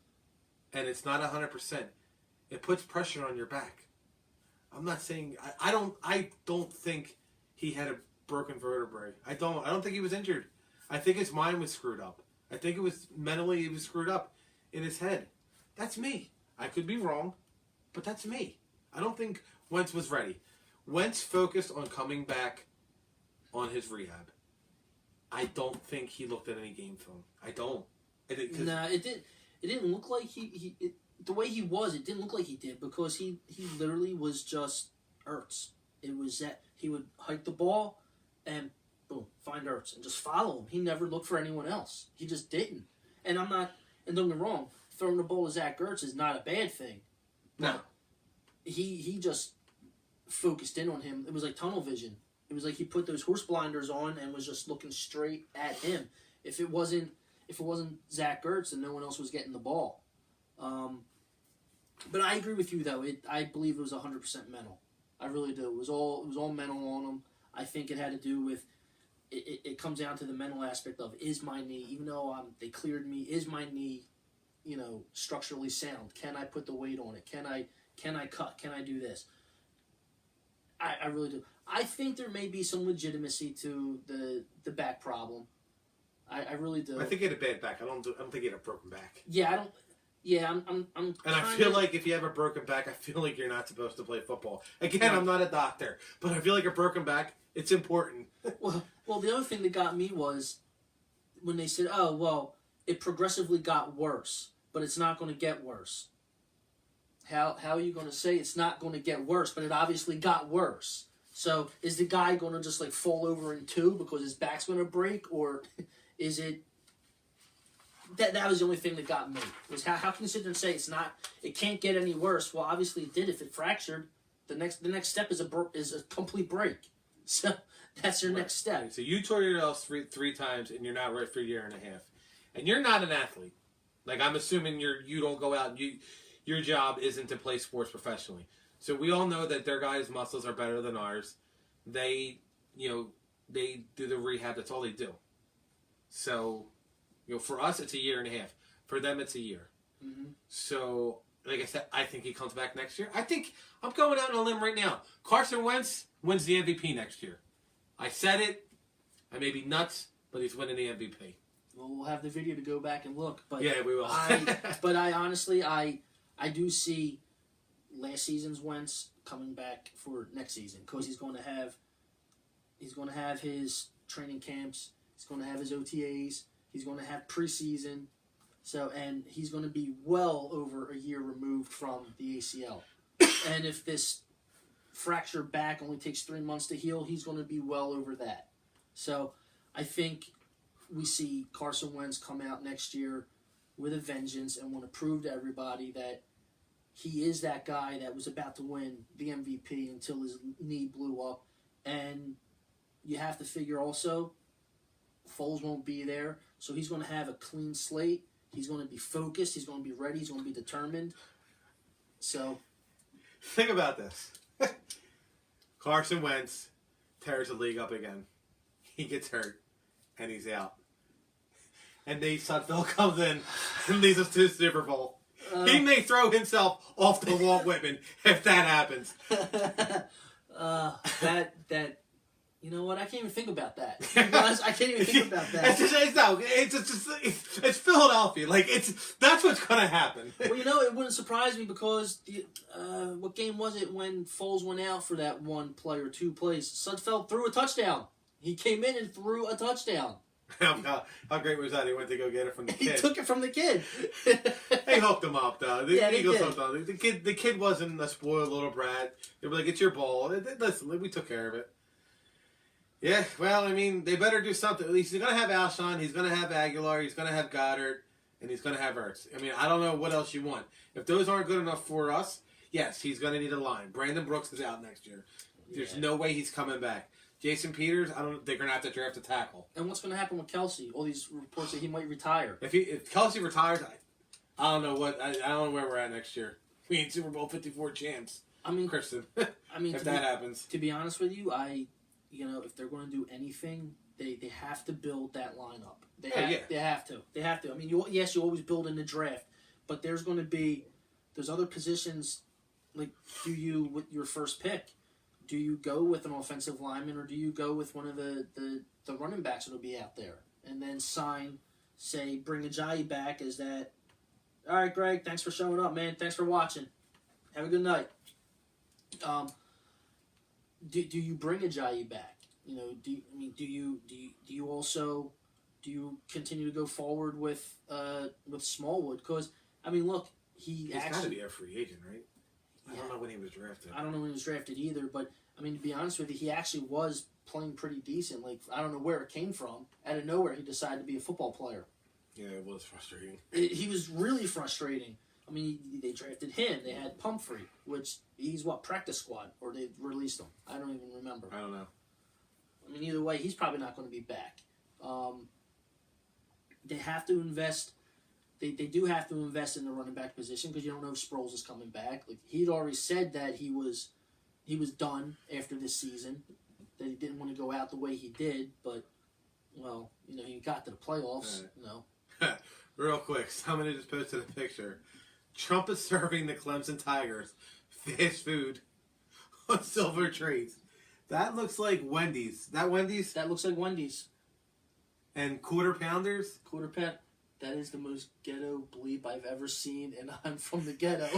and it's not 100%, it puts pressure on your back. I'm not saying I don't think he had a broken vertebrae. I don't think he was injured. I think his mind was screwed up. I think it was mentally he was screwed up in his head. That's me. I could be wrong. But that's me. I don't think Wentz was ready. Wentz focused on coming back on his rehab. I don't think he looked at any game film. I don't. Nah, it didn't look like the way he was. It didn't look like he did because he literally was just Ertz. It was that he would hike the ball and boom, find Ertz and just follow him. He never looked for anyone else. He just didn't. And I'm not. And don't get me wrong, throwing the ball to Zach Ertz is not a bad thing. No. He just focused in on him. It was like tunnel vision. It was like he put those horse blinders on and was just looking straight at him. If it wasn't Zach Ertz, then no one else was getting the ball. But I agree with you though. I believe it was 100% mental. I really do. It was all mental on him. I think it had to do with it comes down to the mental aspect of, is my knee, even though they cleared me, is my knee, structurally sound? Can I put the weight on it? Can I cut? Can I do this? I really do. I think there may be some legitimacy to the back problem. I really do. I think he had a bad back. I don't think he had a broken back. Yeah, I don't. Yeah, I'm. And I feel like if you have a broken back, I feel like you're not supposed to play football. Again, I'm not a doctor, but I feel like a broken back, it's important. Well, the other thing that got me was when they said, "Oh, well, it progressively got worse, but it's not going to get worse." How are you going to say it's not going to get worse, but it obviously got worse? So is the guy going to just like fall over in two because his back's going to break, or is it? That was the only thing that got me. Was how can you sit there and say it can't get any worse? Well, obviously it did. If it fractured, the next step is a complete break. So that's your next step. Right. So you tore your ACL three times, and you're not right for a year and a half, and you're not an athlete. Like, I'm assuming you don't go out and your job isn't to play sports professionally. So we all know that their guys' muscles are better than ours. They do the rehab. That's all they do. So, for us, it's a year and a half. For them, it's a year. Mm-hmm. So, like I said, I think he comes back next year. I think I'm going out on a limb right now. Carson Wentz wins the MVP next year. I said it. I may be nuts, but he's winning the MVP. Well, we'll have the video to go back and look. But yeah, we will. But I honestly, I do see last season's Wentz coming back for next season because he's going to have his training camps. He's going to have his OTAs. He's going to have preseason. So, and he's going to be well over a year removed from the ACL. And if this fractured back only takes 3 months to heal, he's going to be well over that. So, I think we see Carson Wentz come out next year with a vengeance and want to prove to everybody that he is that guy that was about to win the MVP until his knee blew up. And you have to figure also, Foles won't be there, so he's going to have a clean slate. He's going to be focused. He's going to be ready. He's going to be determined. So, think about this. Carson Wentz tears the league up again. He gets hurt, and he's out. And Nate Sudfeld comes in and leads us to the Super Bowl. He may throw himself off the Walt Whitman if that happens. You know what? I can't even think about that. I can't even think about that. It's Philadelphia. Like, that's what's gonna happen. Well, it wouldn't surprise me because what game was it when Foles went out for that one play or two plays? Sudfeld threw a touchdown. He came in and threw a touchdown. How great was that? He went to go get it from the kid. He took it from the kid. They hooked him up, though. The Eagles did. hooked him. The kid wasn't a spoiled little brat. They were like, "It's your ball." Listen, we took care of it. Yeah, well, I mean, they better do something. At least he's going to have Alshon, he's going to have Aguilar, he's going to have Goddard, and he's going to have Ertz. I mean, I don't know what else you want. If those aren't good enough for us, yes, he's going to need a line. Brandon Brooks is out next year. There's no way he's coming back. Jason Peters, they're going to have to draft a tackle. And what's going to happen with Kelsey? All these reports that he might retire. If Kelsey retires, I don't know I don't know where we're at next year. We ain't Super Bowl 54 champs. I mean, Kristen. If that happens. To be honest with you, if they're going to do anything, they have to build that lineup. They have to. I mean, you always build in the draft, but there's going to be other positions. Like, do you with your first pick? Do you go with an offensive lineman, or do you go with one of the running backs that'll be out there, and then bring Ajayi back as that? All right, Greg, thanks for showing up, man. Thanks for watching. Have a good night. Do you bring Ajayi back? You know, do you also continue to go forward with Smallwood? Because I mean, look, He's got to be a free agent, right? I don't know when he was drafted. I don't know when he was drafted either, but I mean, to be honest with you, he actually was playing pretty decent. Like, I don't know where it came from. Out of nowhere, he decided to be a football player. Yeah, it was frustrating. He was really frustrating. I mean, they drafted him. They had Pumphrey, which he's practice squad, or they released him. I don't even remember. I don't know. I mean, either way, he's probably not going to be back. They have to invest. They do have to invest in the running back position because you don't know if Sproles is coming back. Like, he'd already said that he was done after this season, that he didn't want to go out the way he did. But, well, you know, he got to the playoffs. Right. You know. Real quick, somebody just posted a picture. Trump is serving the Clemson Tigers fast food on silver trays. That looks like Wendy's. That Wendy's? That looks like Wendy's. And quarter pounders? Quarter pound. That is the most ghetto bleep I've ever seen, and I'm from the ghetto.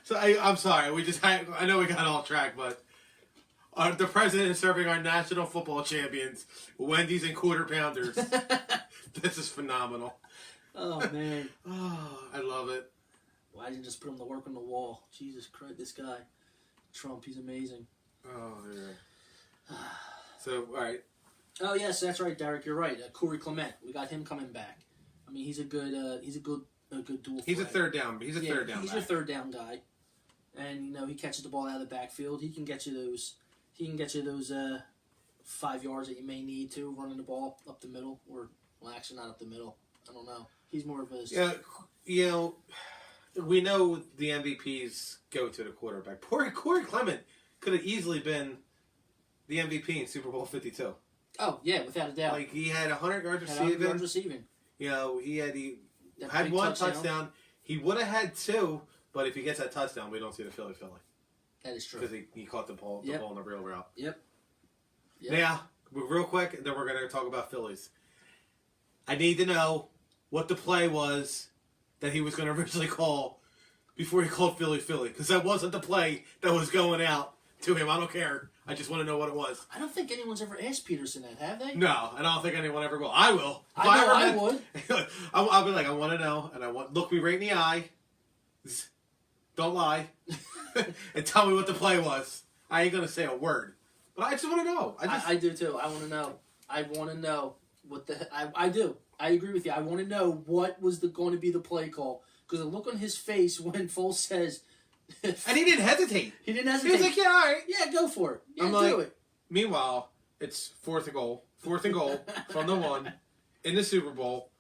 So I'm sorry. I know we got off track, but the president is serving our national football champions Wendy's and quarter pounders. This is phenomenal. Oh man. Oh, I love it. Why didn't you just put him to work on the wall? Jesus Christ, this guy, Trump, he's amazing. Oh, yeah. So, all right. Oh yes, that's right, Derek. You're right. Corey Clement, we got him coming back. I mean, he's a good dual. He's a threat. third down. He's a third down. He's back. your third down guy, and you know he catches the ball out of the backfield. He can get you those. 5 yards that you may need to running the ball up the middle, or well, actually not up the middle. I don't know. He's more of a you know. We know the MVPs go to the quarterback. Corey Clement could have easily been the MVP in Super Bowl 52. Oh yeah, without a doubt. Like, he had 100 yards receiving. 100 yards receiving. You know, he had That one touchdown. touchdown. He would have had two, but if he gets that touchdown, we don't see the Philly. That is true. Because he caught the ball in the real route. Yep. Now, real quick, and then we're going to talk about Phillies. I need to know what the play was that he was going to originally call before he called Philly, because that wasn't the play that was going out to him. I don't care. I just want to know what it was. I don't think anyone's ever asked Peterson that, have they? No, and I don't think anyone ever will. I will. I would. I'll be like, I want to know, and look me right in the eye. Don't lie, and tell me what the play was. I ain't gonna say a word, but I just want to know. I do too. I want to know. I want to know what the. I do. I agree with you. I want to know what was going to be the play call, because the look on his face when Foles says. And he didn't hesitate. He didn't hesitate. He was like, yeah, all right. Yeah, go for it. Yeah, I'm do like, it. Meanwhile, it's fourth and goal from the 1 in the Super Bowl.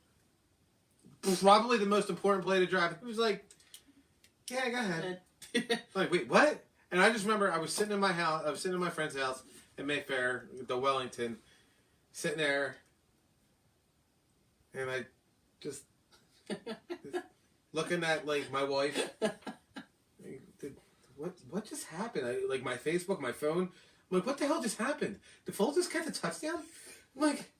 Probably the most important play to drive. He was like, yeah, go ahead. I'm like, wait, what? And I just remember I was sitting in my house. I was sitting in my friend's house in Mayfair, the Wellington, sitting there, and I just looking at like my wife. What just happened? Like my Facebook, my phone. I'm like, what the hell just happened? Did Foles just catch a touchdown? I'm like,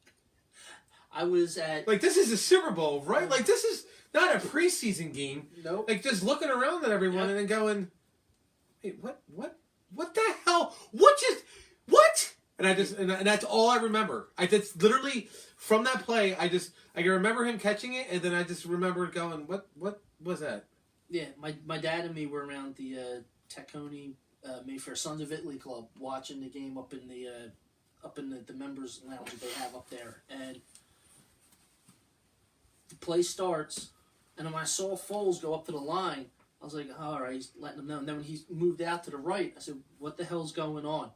I was at this is a Super Bowl, right? Like, this is not a preseason game. Nope. Like, just looking around at everyone and then going, hey, what the hell? What? And and that's all I remember. That's literally from that play. I can remember him catching it, and then I just remember going, what was that? Yeah, my dad and me were around the Tacony Mayfair Sons of Italy Club watching the game up in the members lounge that they have up there, and the play starts, and when I saw Foles go up to the line, I was like, all right, he's letting them know. And then when he moved out to the right, I said, what the hell's going on?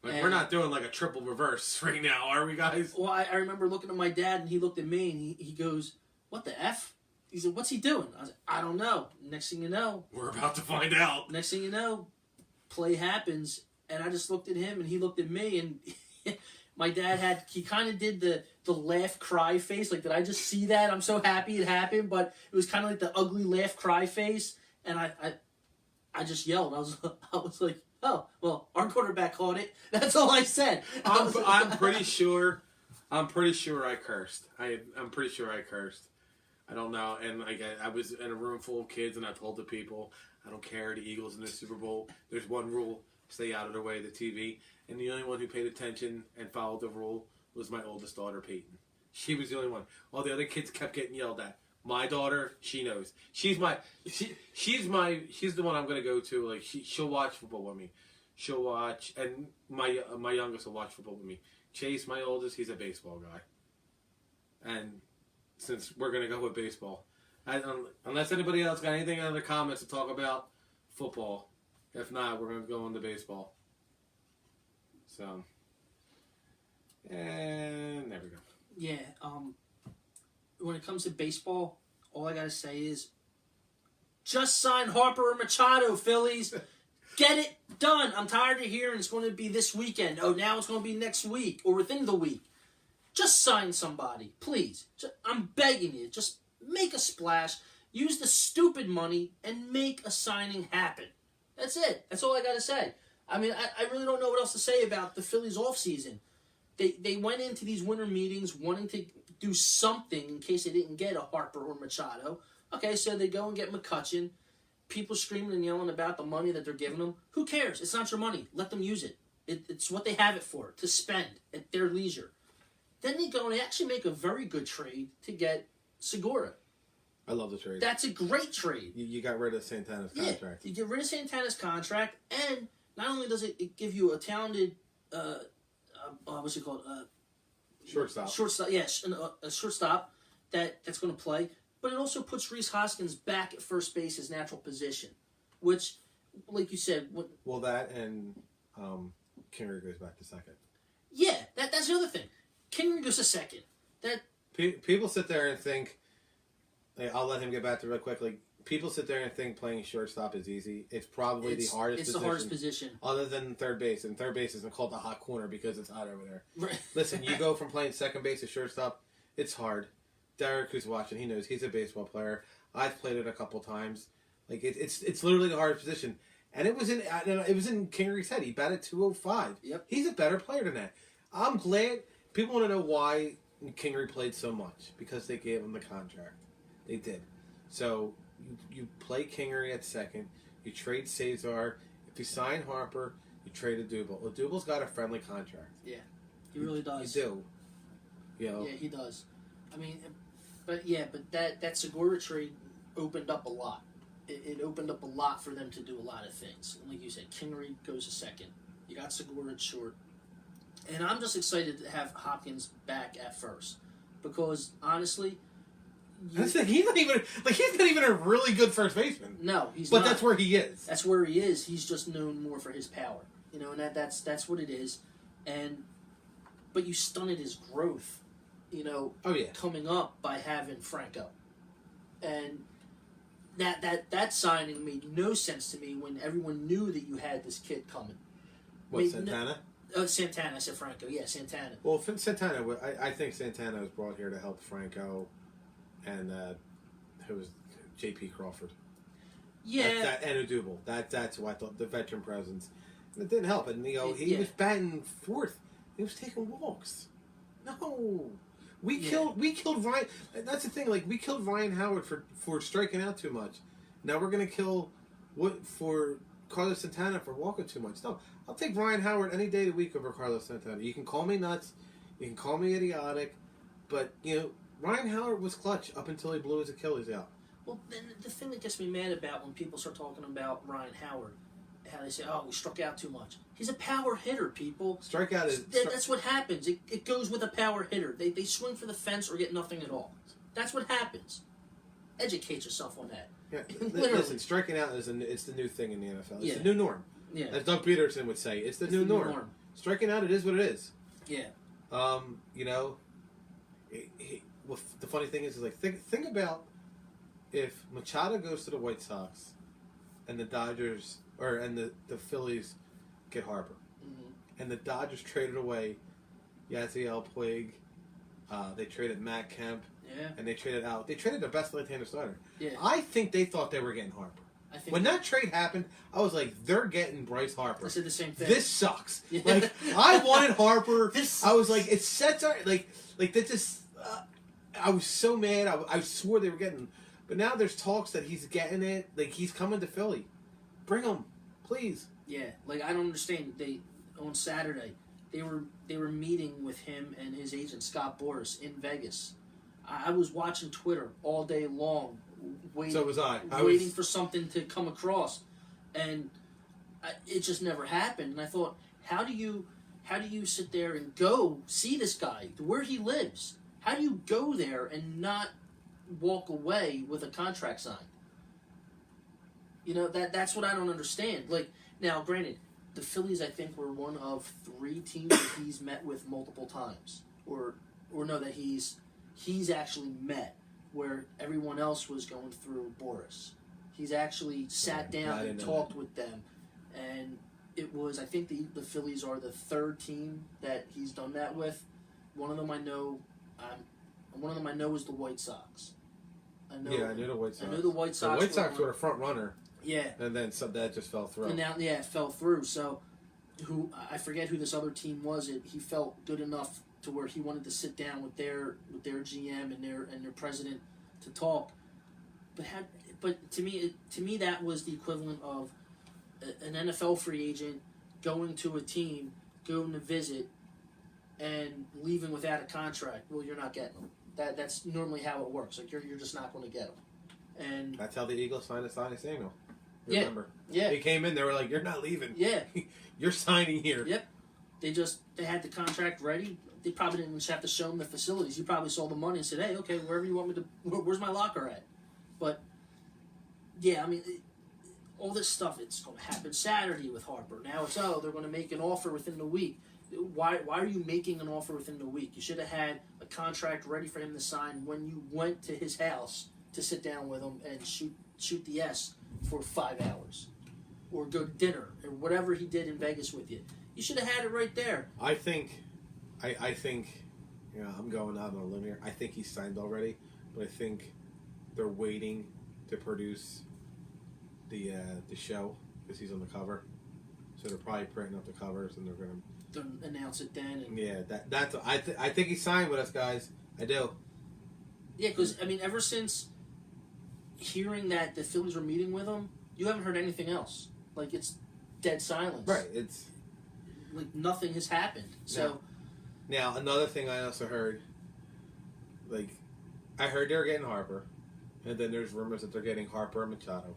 Like, we're not doing like a triple reverse right now, are we, guys? Well, I remember looking at my dad, and he looked at me, and he goes, what the F? He said, what's he doing? I was like, I don't know. Next thing you know. We're about to find out. Next thing you know, play happens, and I just looked at him, and he looked at me, and my dad he kind of did the laugh cry face. Like, did I just see that? I'm so happy it happened, but it was kind of like the ugly laugh cry face, and I just yelled. I was like, oh, well, our quarterback caught it. That's all I said. I'm pretty sure I cursed. I'm pretty sure I cursed. I don't know. And like I was in a room full of kids, and I told the people, I don't care. The Eagles in the Super Bowl. There's one rule: stay out of the way of the TV. And the only one who paid attention and followed the rule was my oldest daughter, Peyton. She was the only one. All the other kids kept getting yelled at. My daughter, she knows. She's the one I'm gonna go to. Like she'll watch football with me. She'll watch, and my youngest will watch football with me. Chase, my oldest, he's a baseball guy. And since we're gonna go with baseball, unless anybody else got anything in the comments to talk about football, if not, we're gonna go into baseball. So, and there we go. Yeah. When it comes to baseball, all I gotta say is, just sign Harper or Machado, Phillies. Get it done. I'm tired of hearing it's going to be this weekend. Oh, now it's going to be next week or within the week. Just sign somebody, please. I'm begging you. Just make a splash. Use the stupid money and make a signing happen. That's it. That's all I got to say. I mean, I really don't know what else to say about the Phillies offseason. They went into these winter meetings wanting to do something in case they didn't get a Harper or Machado. Okay, so they go and get McCutchen. People screaming and yelling about the money that they're giving them. Who cares? It's not your money. Let them use it. It's what they have it for, to spend at their leisure. Then they go and they actually make a very good trade to get Segura. I love the trade. That's a great trade. You got rid of Santana's contract. You get rid of Santana's contract, and not only does it give you a talented, what's it called? Shortstop. Shortstop, yes, a shortstop that's going to play. But it also puts Rhys Hoskins back at first base, his natural position, which, like you said... Well, that and Kingery goes back to second. Yeah, that's the other thing. Kingery goes to second. People sit there and think... I'll let him get back to it real quick. Like, people sit there and think playing shortstop is easy. It's probably the hardest position. It's the hardest position. Other than third base. And third base isn't called the hot corner because it's hot over there. Right. Listen, you go from playing second base to shortstop, it's hard. Derek, who's watching, he knows he's a baseball player. I've played it a couple times. Like it's literally the hardest position, and it was in Kingery's head. He batted .205. Yep. He's a better player than that. I'm glad people want to know why Kingery played so much because they gave him the contract. They did. So you play Kingery at second. You trade Cesar. If you sign Harper, you trade Odubel. Odubel's got a friendly contract. Yeah, he really does. You do. You know? Yeah, he does. I mean, but that Segura trade opened up a lot. It opened up a lot for them to do a lot of things. Like you said, Kingery goes to second. You got Segura at short. And I'm just excited to have Hopkins back at first. Because, honestly... he's not even a really good first baseman. No, he's not. But that's where he is. That's where he is. He's just known more for his power. You know, and that's what it is. But you stunted his growth. You know, coming up by having Franco. And that signing made no sense to me when everyone knew that you had this kid coming. What, Santana? Santana. I said Franco. Yeah, Santana. Well, Santana, I think Santana was brought here to help Franco and who was J.P. Crawford. Yeah. And Odubel. That's who I thought, the veteran presence. And it didn't help. And, he was batting fourth. He was taking walks. No. We killed Ryan. That's the thing. Like, we killed Ryan Howard for striking out too much. Now we're gonna kill for Carlos Santana for walking too much. No, I'll take Ryan Howard any day of the week over Carlos Santana. You can call me nuts, you can call me idiotic, but Ryan Howard was clutch up until he blew his Achilles out. Well, then the thing that gets me mad about when people start talking about Ryan Howard, how they say, "Oh, we struck out too much." He's a power hitter, people. Strikeout is... That's what happens. It goes with a power hitter. They swing for the fence or get nothing at all. That's what happens. Educate yourself on that. Yeah, listen, striking out it's the new thing in the NFL. It's the new norm. Yeah. As Doug Peterson would say, it's the new norm. Striking out, it is what it is. Yeah. Well, the funny thing is like, think about if Machado goes to the White Sox and the Dodgers, and the Phillies get Harper, and the Dodgers traded away Yasiel Puig, they traded Matt Kemp, and they traded out. They traded their best left-handed starter. Yeah. I think they thought they were getting Harper. When that trade happened, I was like, they're getting Bryce Harper. I said the same thing. This sucks. Like, I wanted Harper. I was like, it sets our like that just. I was so mad. I swore they were getting, but now there's talks that he's getting it. Like he's coming to Philly. Bring him, please. Yeah, like I don't understand. They on Saturday they were meeting with him and his agent Scott Boras in Vegas. I was watching Twitter all day long, waiting. So was I. Waiting for something to come across, and it just never happened. And I thought, how do you sit there and go see this guy where he lives? How do you go there and not walk away with a contract signed? You know, that's what I don't understand. Like, now, granted, the Phillies, I think, were one of 3 teams that he's met with multiple times. Or no, that he's actually met, where everyone else was going through Boras. He's actually sat down and talked with them. And it was, I think the Phillies are the 3rd team that he's done that with. One of them I know is the White Sox. I knew the White Sox. I knew the White Sox. The White Sox were a front runner. Yeah. And then that just fell through. And now, it fell through. So, I forget who this other team was. He felt good enough to where he wanted to sit down with their GM and their president to talk. But to me that was the equivalent of an NFL free agent going to a team, going to visit, and leaving without a contract. Well, you're not getting them. That's normally how it works. Like you're just not going to get them. And that's how the Eagles signed Asante Samuel. Remember? Yeah. He came in. They were like, "You're not leaving. Yeah. You're signing here." Yep. They had the contract ready. They probably didn't just have to show them the facilities. You probably saw the money and said, "Hey, okay, wherever you want me to. Where's my locker at?" But yeah, I mean, all this stuff. It's going to happen Saturday with Harper. Now it's they're going to make an offer within the week. Why are you making an offer within the week? You should have had a contract ready for him to sign when you went to his house to sit down with him and shoot the S for 5 hours, or go to dinner, or whatever he did in Vegas with you. You should have had it right there. I think, I'm going out on a limb here. I think he's signed already, but I think they're waiting to produce the show because he's on the cover. So they're probably printing up the covers and they're going to announce it then. And yeah, that's I think he signed with us, guys. I do. Yeah, because I mean, ever since hearing that the Phillies were meeting with him, you haven't heard anything else. Like it's dead silence. Right. It's like nothing has happened. So now another thing I also heard, like I heard they're getting Harper, and then there's rumors that they're getting Harper and Machado.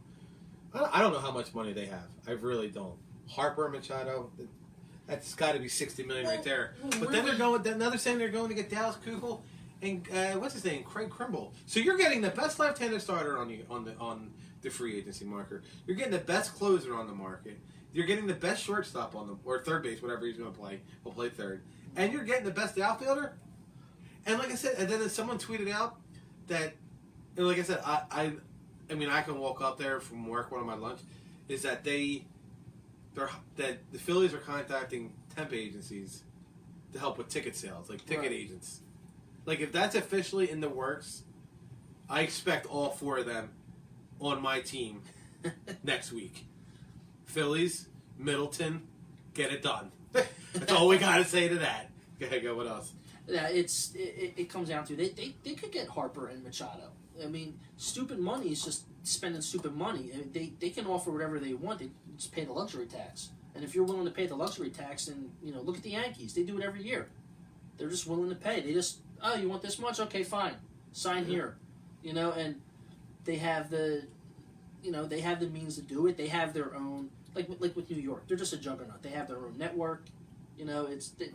I don't know how much money they have. I really don't. Harper and Machado, that's got to be $60 million right there. But then they're going. Now they're saying they're going to get Dallas Keuchel and what's his name, Craig Kimbrell. So you're getting the best left-handed starter on the free agency marker. You're getting the best closer on the market. You're getting the best shortstop on the or third base, whatever he's going to play. He'll play third, and you're getting the best outfielder. And like I said, and then someone tweeted out that, and like I said, I mean I can walk up there from work one of my lunch, is that that the Phillies are contacting temp agencies to help with ticket sales, like ticket agents. Like if that's officially in the works, I expect all 4 of them on my team next week. Phillies, Middleton, get it done. That's all we got to say to that. Okay, go. What else? Yeah, it comes down to they could get Harper and Machado. I mean, stupid money is just spending stupid money. I mean, they can offer whatever they want. They just pay the luxury tax. And if you're willing to pay the luxury tax, then look at the Yankees. They do it every year. They're just willing to pay. They just you want this much? Okay, fine. Sign here. And they have the means to do it. They have their own like with New York. They're just a juggernaut. They have their own network. It's the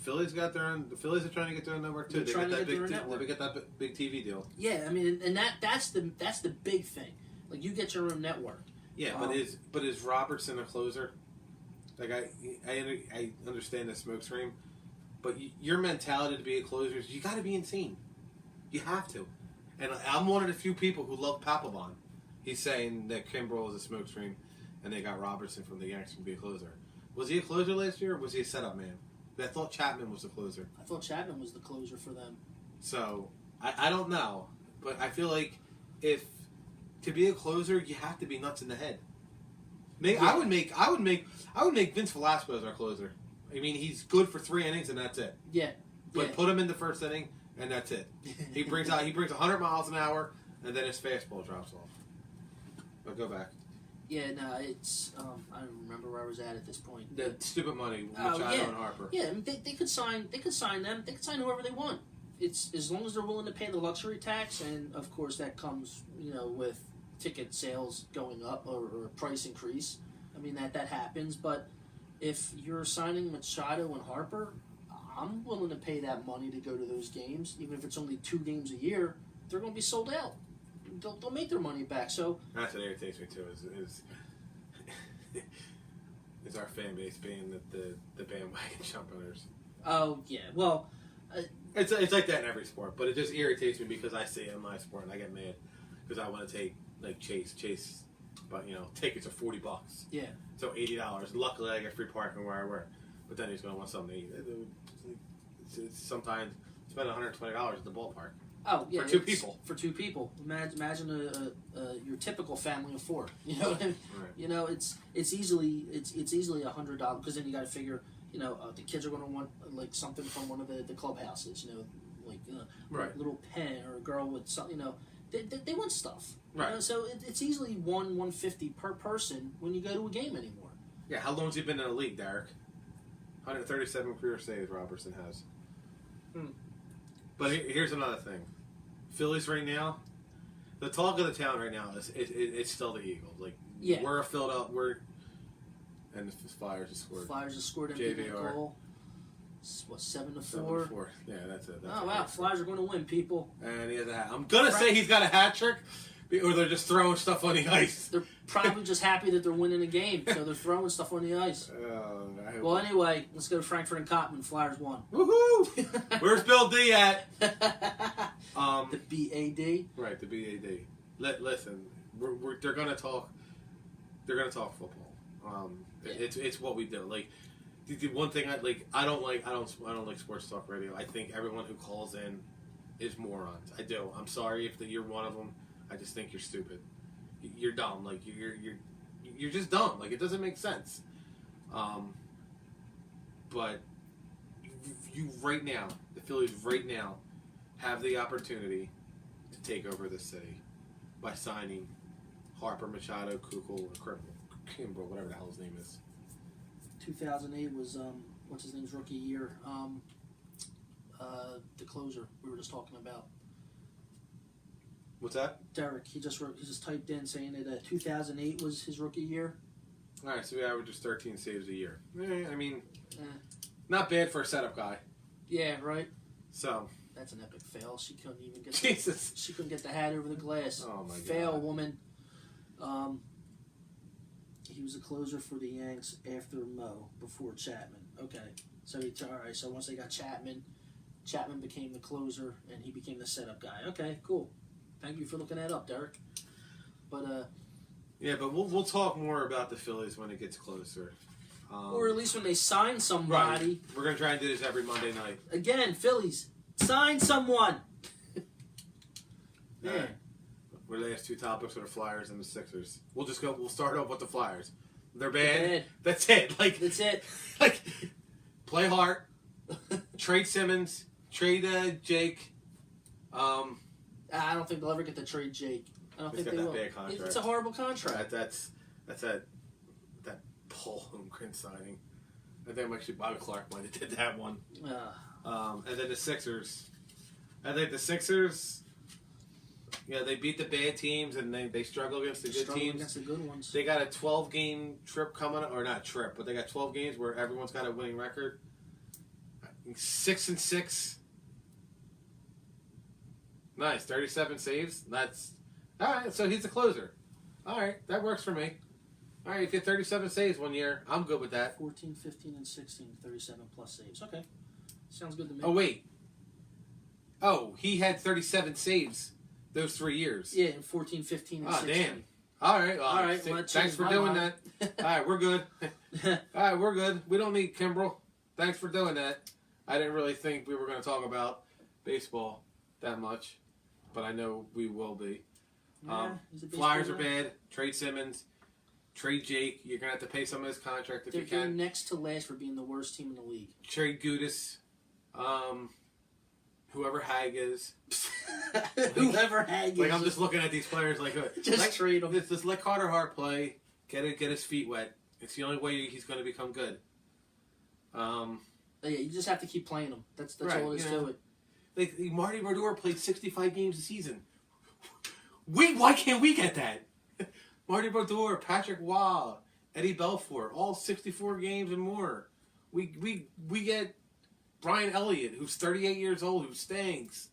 Phillies got their own. The Phillies are trying to get their own network too. They got that big TV deal. Yeah, I mean, and that's the big thing. Like you get your own network. Yeah, but is Robertson a closer? Like I understand the smoke screen, but your mentality to be a closer is you got to be insane. You have to. And I'm one of the few people who love Papelbon. He's saying that Kimbrell is a smokescreen, and they got Robertson from the Yankees to be a closer. Was he a closer last year, or was he a setup man? I thought Chapman was the closer. I thought Chapman was the closer for them. So I don't know, but I feel like if to be a closer, you have to be nuts in the head. I would make Vince Velasquez our closer. I mean, he's good for 3 innings and that's it. Yeah. But put him in the first inning and that's it. He brings 100 miles an hour, and then his fastball drops off. But go back. Yeah, no, it's I don't remember where I was at this point. The stupid money, Machado and Harper. Yeah, I mean, they could sign them. They could sign whoever they want. It's as long as they're willing to pay the luxury tax, and of course that comes, with ticket sales going up or price increase. I mean that happens, but if you're signing Machado and Harper, I'm willing to pay that money to go to those games, even if it's only 2 games a year. They're going to be sold out. They'll make their money back. So that's what irritates me too. Is our fan base being the bandwagon jumpers? Oh yeah, well, it's like that in every sport, but it just irritates me because I see it in my sport and I get mad because I want to take Chase, but tickets are $40. Yeah. So $80. Luckily, I get free parking where I work, but then he's going to want something to eat. It's sometimes spend $120 at the ballpark. Oh yeah, for 2 people. For 2 people, imagine your typical family of 4. You know what I mean? Right. It's easily $100 because then you got to figure the kids are going to want like something from one of the clubhouses. Right. A little pen or a girl with something. They want stuff. Right. So it's easily $150 per person when you go to a game anymore. Yeah. How long's he been in the league, Derek? 137 career saves Robertson has. But here's another thing. Phillies right now, the talk of the town right now is it's still the Eagles. Like, yeah. We're filled up. And the Flyers just scored. Flyers just scored a JVR. goal. What, 7-4? 7-4. Yeah, that's it. Oh, wow. Flyers are going to win, people. And he has a hat. I'm going to say he's got a hat trick, or they're just throwing stuff on the ice. They're probably just happy that they're winning a game, so they're throwing stuff on the ice. Well, anyway, let's go to Frankfurt and Cotman. Flyers won. Woohoo! Where's Bill D at? The BAD? Right, the BAD. Listen, they're going to talk. They're going to talk football. Yeah. It's what we do. Like, the one thing I don't like sports talk radio. I think everyone who calls in is morons. I do. I'm sorry if you're one of them. I just think you're stupid. You're dumb. Like you're just dumb. Like it doesn't make sense. But you right now, the Phillies right now, have the opportunity to take over the city by signing Harper, Machado, Kukul, or Kimbrel, whatever the hell his name is. 2008 was what's his name's rookie year. The closer we were just talking about. What's that? Derek. He just typed in saying that 2008 was his rookie year. All right, so he averages 13 saves a year. I mean, not bad for a setup guy. Yeah, right. So that's an epic fail. She couldn't even get. Jesus. She couldn't get the hat over the glass. Oh my God. Fail, woman. He was a closer for the Yanks after Mo, before Chapman. Okay, so all right. So once they got Chapman became the closer, and he became the setup guy. Okay, cool. Thank you for looking that up, Derek. But yeah, but we'll talk more about the Phillies when it gets closer, or at least when they sign somebody. Right. We're gonna try and do this every Monday night. Again, Phillies, sign someone. Man. Right. Our last 2 topics are the Flyers and the Sixers. We'll start off with the Flyers. They're bad. That's it. That's it. Like, play hard. Trade Simmons. Trade Jake. I don't think they'll ever get to trade Jake. I don't think they will. Bad contract. It's a horrible contract. That's that Paul Holmgren signing. I think actually Bobby Clark might have did that one. And then the Sixers. I think the Sixers. Yeah, they beat the bad teams and they struggle against the good teams. Against the good ones. They got a 12-game trip coming, or not trip, but they got 12 games where everyone's got a winning record. 6-6. Nice, 37 saves. That's all right. So he's the closer. All right, that works for me. All right, if you get 37 saves one year, I'm good with that. 14, 15, and 16, 37 plus saves. Okay, sounds good to me. Oh wait. Oh, he had 37 saves those 3 years. Yeah, 14, 15, and 16. Damn. All right. Well, all right. Well, thanks for doing that. All right, we're good. All right, we're good. We don't need Kimbrel. Thanks for doing that. I didn't really think we were going to talk about baseball that much, but I know we will be. Flyers are bad. Trade Simmons. Trade Jake. You're going to have to pay some of his contract if you can. They're next to last for being the worst team in the league. Trade Gudis. whoever Hag is. Whoever Hag is. Like I'm just looking at these players like Just trade him. Just let Carter Hart play. Get his feet wet. It's the only way he's going to become good. Yeah, you just have to keep playing him. That's Right, all it is you know. to it. Like Marty Brodeur played 65 games a season. Why can't we get that? Marty Brodeur, Patrick Waugh, Eddie Belfour, all 64 games and more. We get Brian Elliott, who's 38 years old, who stinks.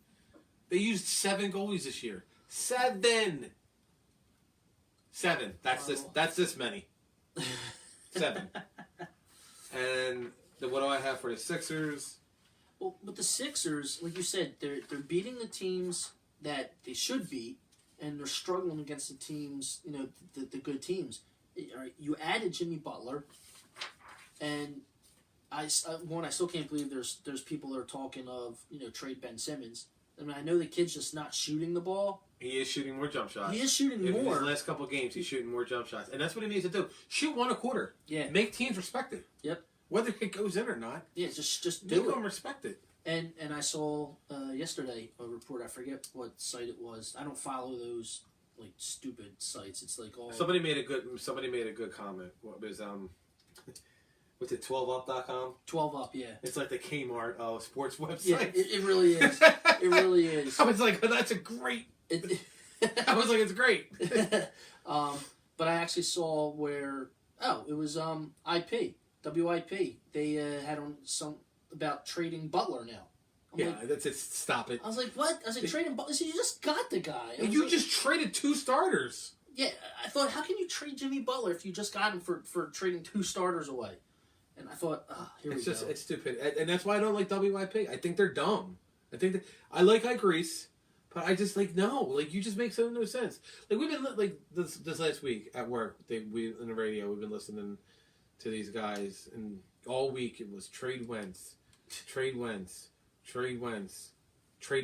They used 7 goalies this year. 7. That's this many. 7. And what do I have for the Sixers? Well, with the Sixers, like you said, they're beating the teams that they should beat, and they're struggling against the teams, the good teams. All right, you added Jimmy Butler, and I still can't believe there's people that are talking of trade Ben Simmons. I mean, I know the kid's just not shooting the ball. He is shooting more jump shots. He is shooting In more. his last couple of games, he's shooting more jump shots, and that's what he needs to do. Shoot 1 a quarter. Yeah. Make teams respect it. Yep. Whether it goes in or not. Yeah, just Make do them it. respect it. And I saw yesterday a report. I forget what site it was. I don't follow those like stupid sites. It's like all Somebody made a good comment. What was what's it 12up.com? 12 up. Yeah. It's like the Kmart of sports websites. Yeah, it really is. It really is. I was like, oh, that's a great. I was like, it's great. But I actually saw where it was WIP. They had on some about trading Butler now. I'm like, that's it. Stop it. I was like, what? I was like, trading Butler? So you just got the guy. You just traded 2 starters. Yeah, I thought, how can you trade Jimmy Butler if you just got him for trading 2 starters away? And I thought, here we go. It's stupid, and that's why I don't like WIP. I think they're dumb. I like Grease, but I just no. You just make no sense. We've been this last week at work. We in the radio. We've been listening to these guys, and all week it was trade Wentz, trade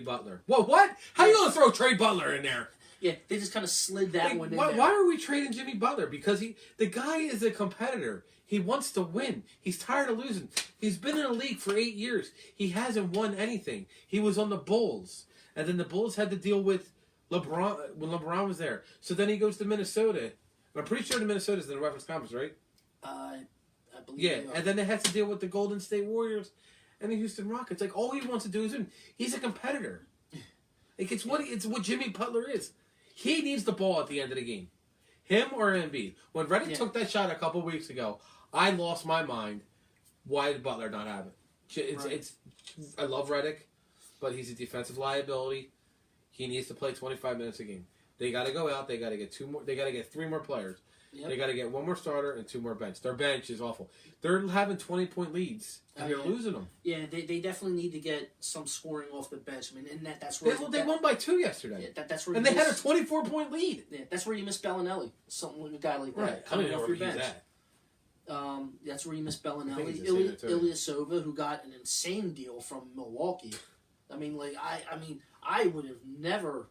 Butler. Whoa, what? How you gonna throw trade Butler in there? Yeah, they just kind of slid that one in there. Why are we trading Jimmy Butler? Because the guy is a competitor. He wants to win. He's tired of losing. He's been in the league for 8 years. He hasn't won anything. He was on the Bulls. And then the Bulls had to deal with LeBron when LeBron was there. So then he goes to Minnesota. And I'm pretty sure the Minnesota's in the reference conference, right? I believe. Yeah, and then they had to deal with the Golden State Warriors and the Houston Rockets. All he wants to do is win. He's a competitor. It's what Jimmy Butler is. He needs the ball at the end of the game. Him or Embiid. When Redick took that shot a couple weeks ago, I lost my mind. Why did Butler not have it? I love Redick, but he's a defensive liability. He needs to play 25 minutes a game. They got to go out. They got to get 2 more. They got to get 3 more players. Yep. They got to get 1 more starter and 2 more bench. Their bench is awful. They're having 20-point leads and they're losing them. Yeah, they definitely need to get some scoring off the bench. I mean, and that's where they won by 2 yesterday. Yeah, that's where. And they had a 24-point lead. Yeah, that's where you miss Bellinelli. Something like a guy like that. Right. I Coming don't know off where your he's bench. at. That's where you miss Bellinelli. He's Ilyasova, who got an insane deal from Milwaukee. I mean, I would have never.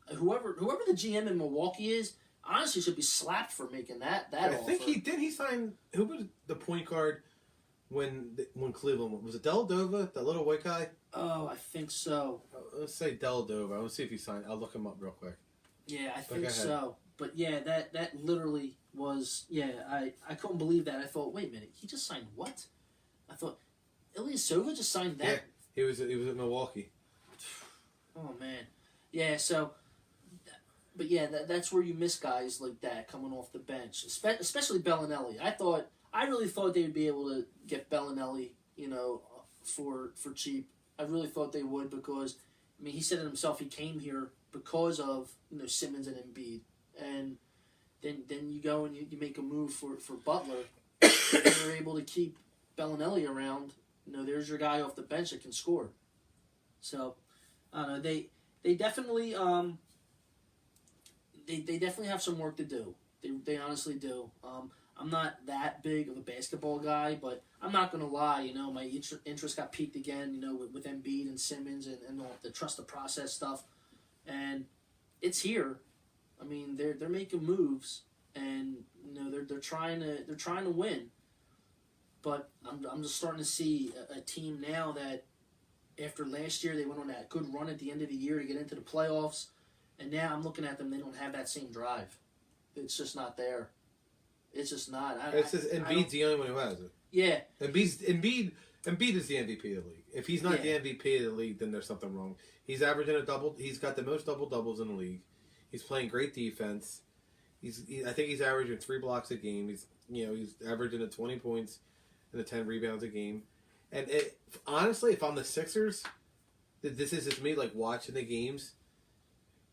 Whoever the GM in Milwaukee is, honestly, should be slapped for making that offer. I think he signed. Who was the point guard when Cleveland was it Deladova, that little white guy? Oh, I think so. Let's say Deladova. Let's see if he signed. I'll look him up real quick. Yeah, I think so. But yeah, that literally was I couldn't believe that. I thought, wait a minute, he just signed what? I thought Ilyasova just signed that. Yeah, he was at Milwaukee. Oh man, yeah. So, but yeah, that's where you miss guys like that coming off the bench, especially Bellinelli. I really thought they would be able to get Bellinelli, for cheap. I really thought they would because, I mean, he said it himself. He came here because of Simmons and Embiid, and then you go and you make a move for Butler. And you're able to keep Bellinelli around. There's your guy off the bench that can score. So, I don't know. They definitely they definitely have some work to do. They honestly do. I'm not that big of a basketball guy, but I'm not gonna lie. My interest got piqued again. With Embiid and Simmons and all the trust the process stuff, and it's here. I mean, they're making moves, and they're trying to win. But I'm just starting to see a team now that after last year, they went on that good run at the end of the year to get into the playoffs. And now I'm looking at them, they don't have that same drive. It's just not there. It's just not. Embiid's the only one who has it. Yeah. Embiid is the MVP of the league. If he's not the MVP of the league, then there's something wrong. He's averaging a double. He's got the most double-doubles in the league. He's playing great defense. I think he's averaging 3 blocks a game. He's averaging 20 points and 10 rebounds a game. And honestly, if I'm the Sixers, this is just me like watching the games.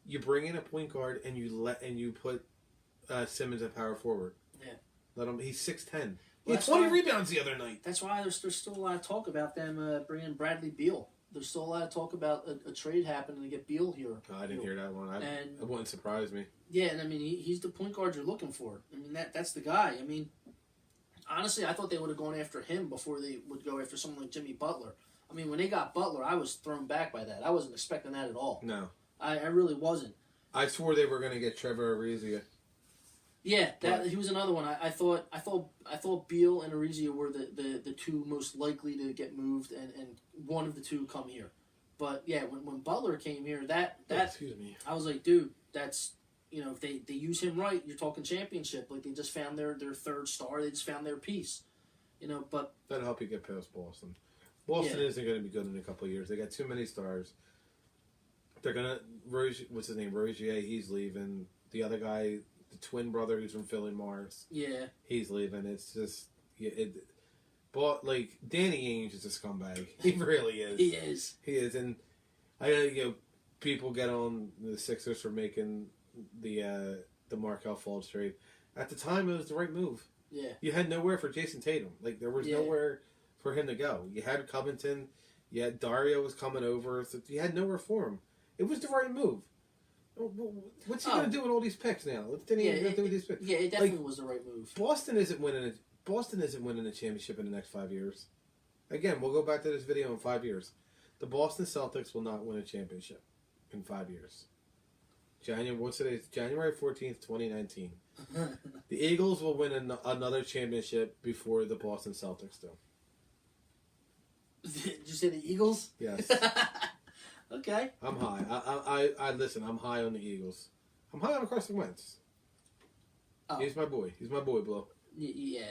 You bring in a point guard and you put Simmons at power forward. Yeah. Let him. He's 6'10". Well, he had 20 rebounds the other night. That's why there's still a lot of talk about them bringing Bradley Beal. There's still a lot of talk about a trade happening to get Beal here. I didn't hear that one. It wouldn't surprise me. Yeah, and I mean he's the point guard you're looking for. I mean that's the guy. I mean, honestly, I thought they would have gone after him before they would go after someone like Jimmy Butler. I mean, when they got Butler, I was thrown back by that. I wasn't expecting that at all. No, I really wasn't. I swore they were going to get Trevor Ariza. Yeah, he was another one. I thought Beal and Ariza were the two most likely to get moved, and one of the two come here. But yeah, when Butler came here, Excuse me. I was like, dude, that's if they use him right, you're talking championship. Like they just found their third star, they just found their piece. But that'll help you get past Boston. Boston isn't going to be good in a couple of years. They got too many stars. They're gonna what's his name? Rozier, he's leaving. The other guy, the twin brother who's from Philly, Morris. Yeah. He's leaving. It's just but like Danny Ainge is a scumbag. He really is. He is. He is, and people get on the Sixers for making the Markelle Fultz trade. At the time, it was the right move. Yeah. You had nowhere for Jason Tatum. Like there was nowhere for him to go. You had Covington. You had Dario was coming over. So you had nowhere for him. It was the right move. What's he going to do with all these picks now? What's he going to do with these picks? Yeah, it definitely was the right move. Boston isn't winning a championship in the next 5 years. Again, we'll go back to this video in 5 years. The Boston Celtics will not win a championship in 5 years. January 14th, 2019. The Eagles will win another championship before the Boston Celtics do. Did you say the Eagles? Yes. Okay. I'm high. I listen. I'm high on the Eagles. I'm high on Carson Wentz. Oh. He's my boy. He's my boy, Blow. Yeah.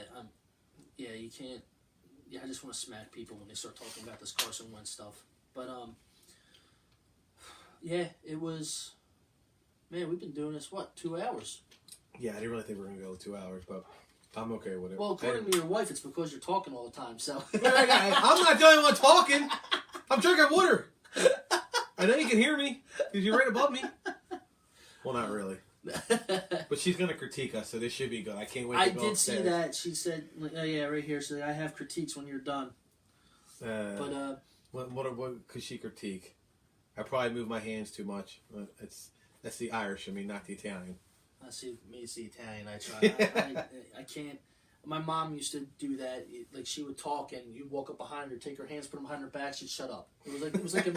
You can't. Yeah, I just want to smack people when they start talking about this Carson Wentz stuff. But yeah, it was. Man, we've been doing this 2 hours? Yeah, I didn't really think we were gonna go 2 hours, but I'm okay with it. Well, according to your wife, it's because you're talking all the time. So I'm not the only one talking. I'm drinking water. I know you can hear me because you're right above me. Well, not really. But she's going to critique us, so this should be good. I can't wait to go upstairs. See that. She said, oh, yeah, right here. So I have critiques when you're done. What could she critique? I probably move my hands too much. That's the Irish in me, not the Italian. It's the Italian. I try. I can't. My mom used to do that. Like she would talk, and you'd walk up behind her, take her hands, put them behind her back. She'd shut up. It was like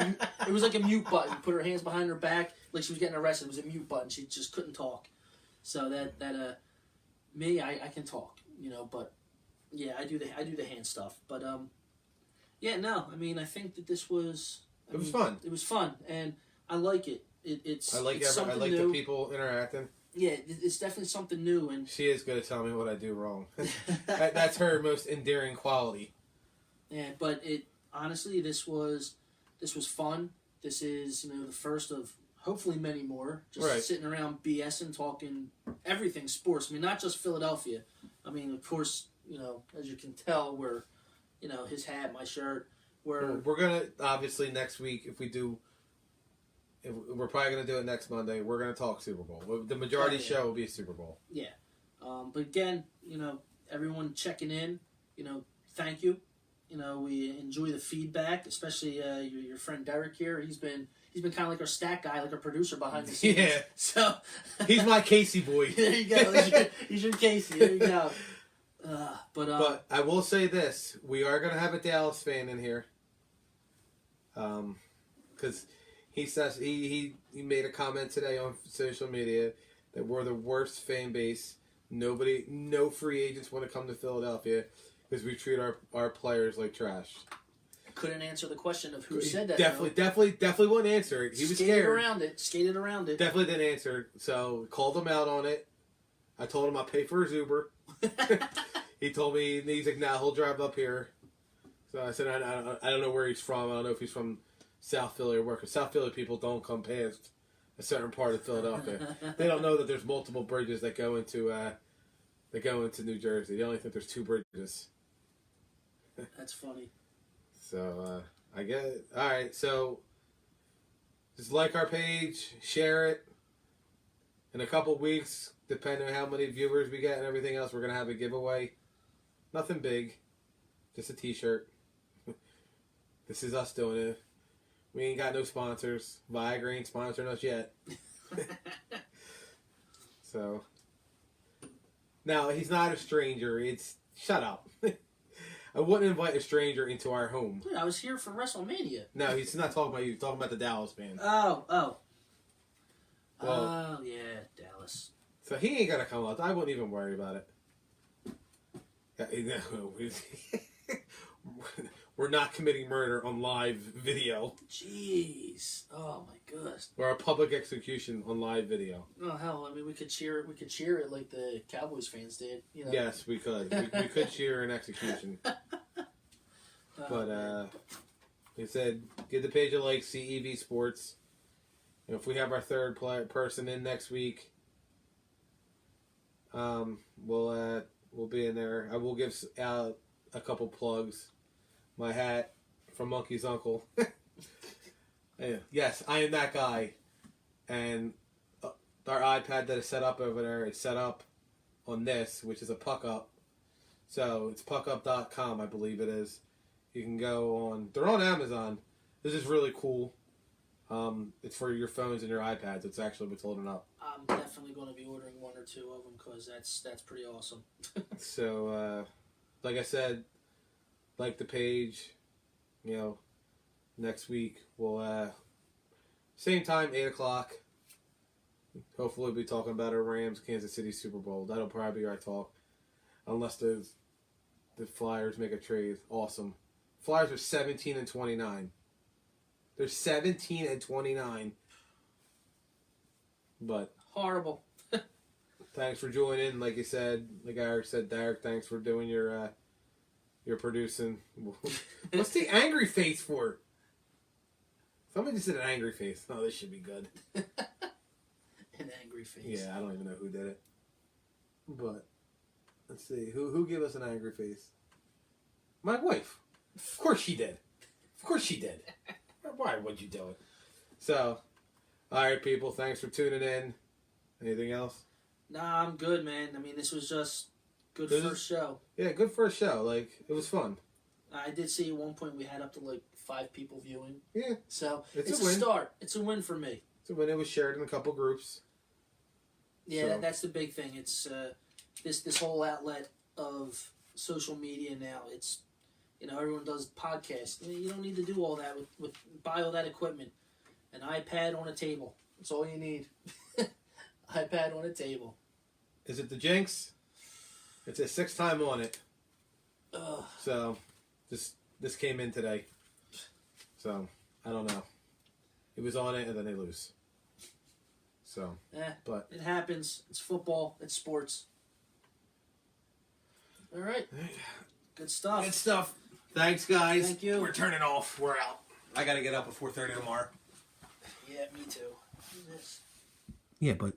a mute button. Put her hands behind her back, like she was getting arrested. It was a mute button. She just couldn't talk. So me, I can talk, But yeah, I do the hand stuff. But yeah, no. I mean, I think that this was. It was fun. It was fun, and I like it. It's I like new. the people interacting. Yeah, it's definitely something new, and she is going to tell me what I do wrong. That's her most endearing quality. Yeah, but honestly, this was fun. This is the first of hopefully many more. Just sitting around BSing, talking everything sports. I mean, not just Philadelphia. I mean, of course, as you can tell, we're his hat, my shirt. We're gonna obviously next week we're probably going to do it next Monday. We're going to talk Super Bowl. The majority show will be Super Bowl. Yeah. But again, everyone checking in, thank you. We enjoy the feedback, especially your friend Derek here. He's been kind of like our stat guy, like our producer behind the scenes. Yeah. So he's my Casey boy. There you go. He's your Casey. There you go. But I will say this: we are going to have a Dallas fan in here. Because he says he made a comment today on social media that we're the worst fan base. No free agents want to come to Philadelphia because we treat our players like trash. couldn't answer the question of who said that. Definitely wouldn't answer it. He was Skated scared. Skated around it. Definitely didn't answer. So called him out on it. I told him I'll pay for his Uber. He told me, he's like, nah, he'll drive up here. So I said, I don't know where he's from. I don't know if he's from South Philly or where. Because South Philly people don't come past a certain part of Philadelphia. They don't know that there's multiple bridges that go into New Jersey. They only think there's 2 bridges. That's funny. So I get it. All right. So just like our page, share it. In a couple weeks, depending on how many viewers we get and everything else, we're gonna have a giveaway. Nothing big, just a T-shirt. This is us doing it. We ain't got no sponsors. Viagra ain't sponsoring us yet. So now he's not a stranger. Shut up. I wouldn't invite a stranger into our home. Dude, I was here for WrestleMania. No, he's not talking about you. He's talking about the Dallas fans. Oh, Well, yeah, Dallas. So he ain't gonna come up. I wouldn't even worry about it. We're not committing murder on live video. Jeez. Oh my goodness. Or a public execution on live video. Oh hell! I mean, we could cheer it. We could cheer it like the Cowboys fans did. You know. Yes, we could. We could cheer an execution. But he said, give the page a like. Cev Sports. And if we have our third person in next week, we'll be in there. I will give out a couple plugs. My hat from Monkey's Uncle. Yeah, yes, I am that guy. And our iPad that is set up over there is set up on this, which is a puck up. So it's puckup.com, I believe it is. You can go on. They're on Amazon. This is really cool. It's for your phones and your iPads. It's actually what's holding up. I'm definitely going to be ordering 1 or 2 of them because that's pretty awesome. So, like I said, like the page, next week we'll same time, 8:00. Hopefully we'll be talking about our Rams Kansas City Super Bowl. That'll probably be our talk, unless the Flyers make a trade. Awesome. Flyers are 17-29. They're 17-29. But horrible. Thanks for joining. Like you said, like Eric said, Derek, thanks for doing your producing. What's the angry face for? Somebody just did an angry face. Oh, this should be good. An angry face. Yeah, I don't even know who did it. But let's see. Who gave us an angry face? My wife. Of course she did. Of course she did. Why would you do it? So, all right, people. Thanks for tuning in. Anything else? Nah, I'm good, man. I mean, this was just good first show. Yeah, good first show. Like, it was fun. I did see at one point we had up to like 5 people viewing. Yeah. So it's a start. It's a win for me. It's a win. It was shared in a couple groups. Yeah, so. That's the big thing. It's this whole outlet of social media now. It's everyone does podcasts. You don't need to do all that with buy all that equipment. An iPad on a table. That's all you need. iPad on a table. Is it the Jinx? It's a 6th time on it. Ugh. So, this came in today. So, I don't know. It was on it and then they lose. So, but it happens. It's football. It's sports. All right. Good stuff. Good stuff. Thanks, guys. Thank you. We're turning off. We're out. I got to get up at 4:30 tomorrow. Yeah, me too. Yeah, but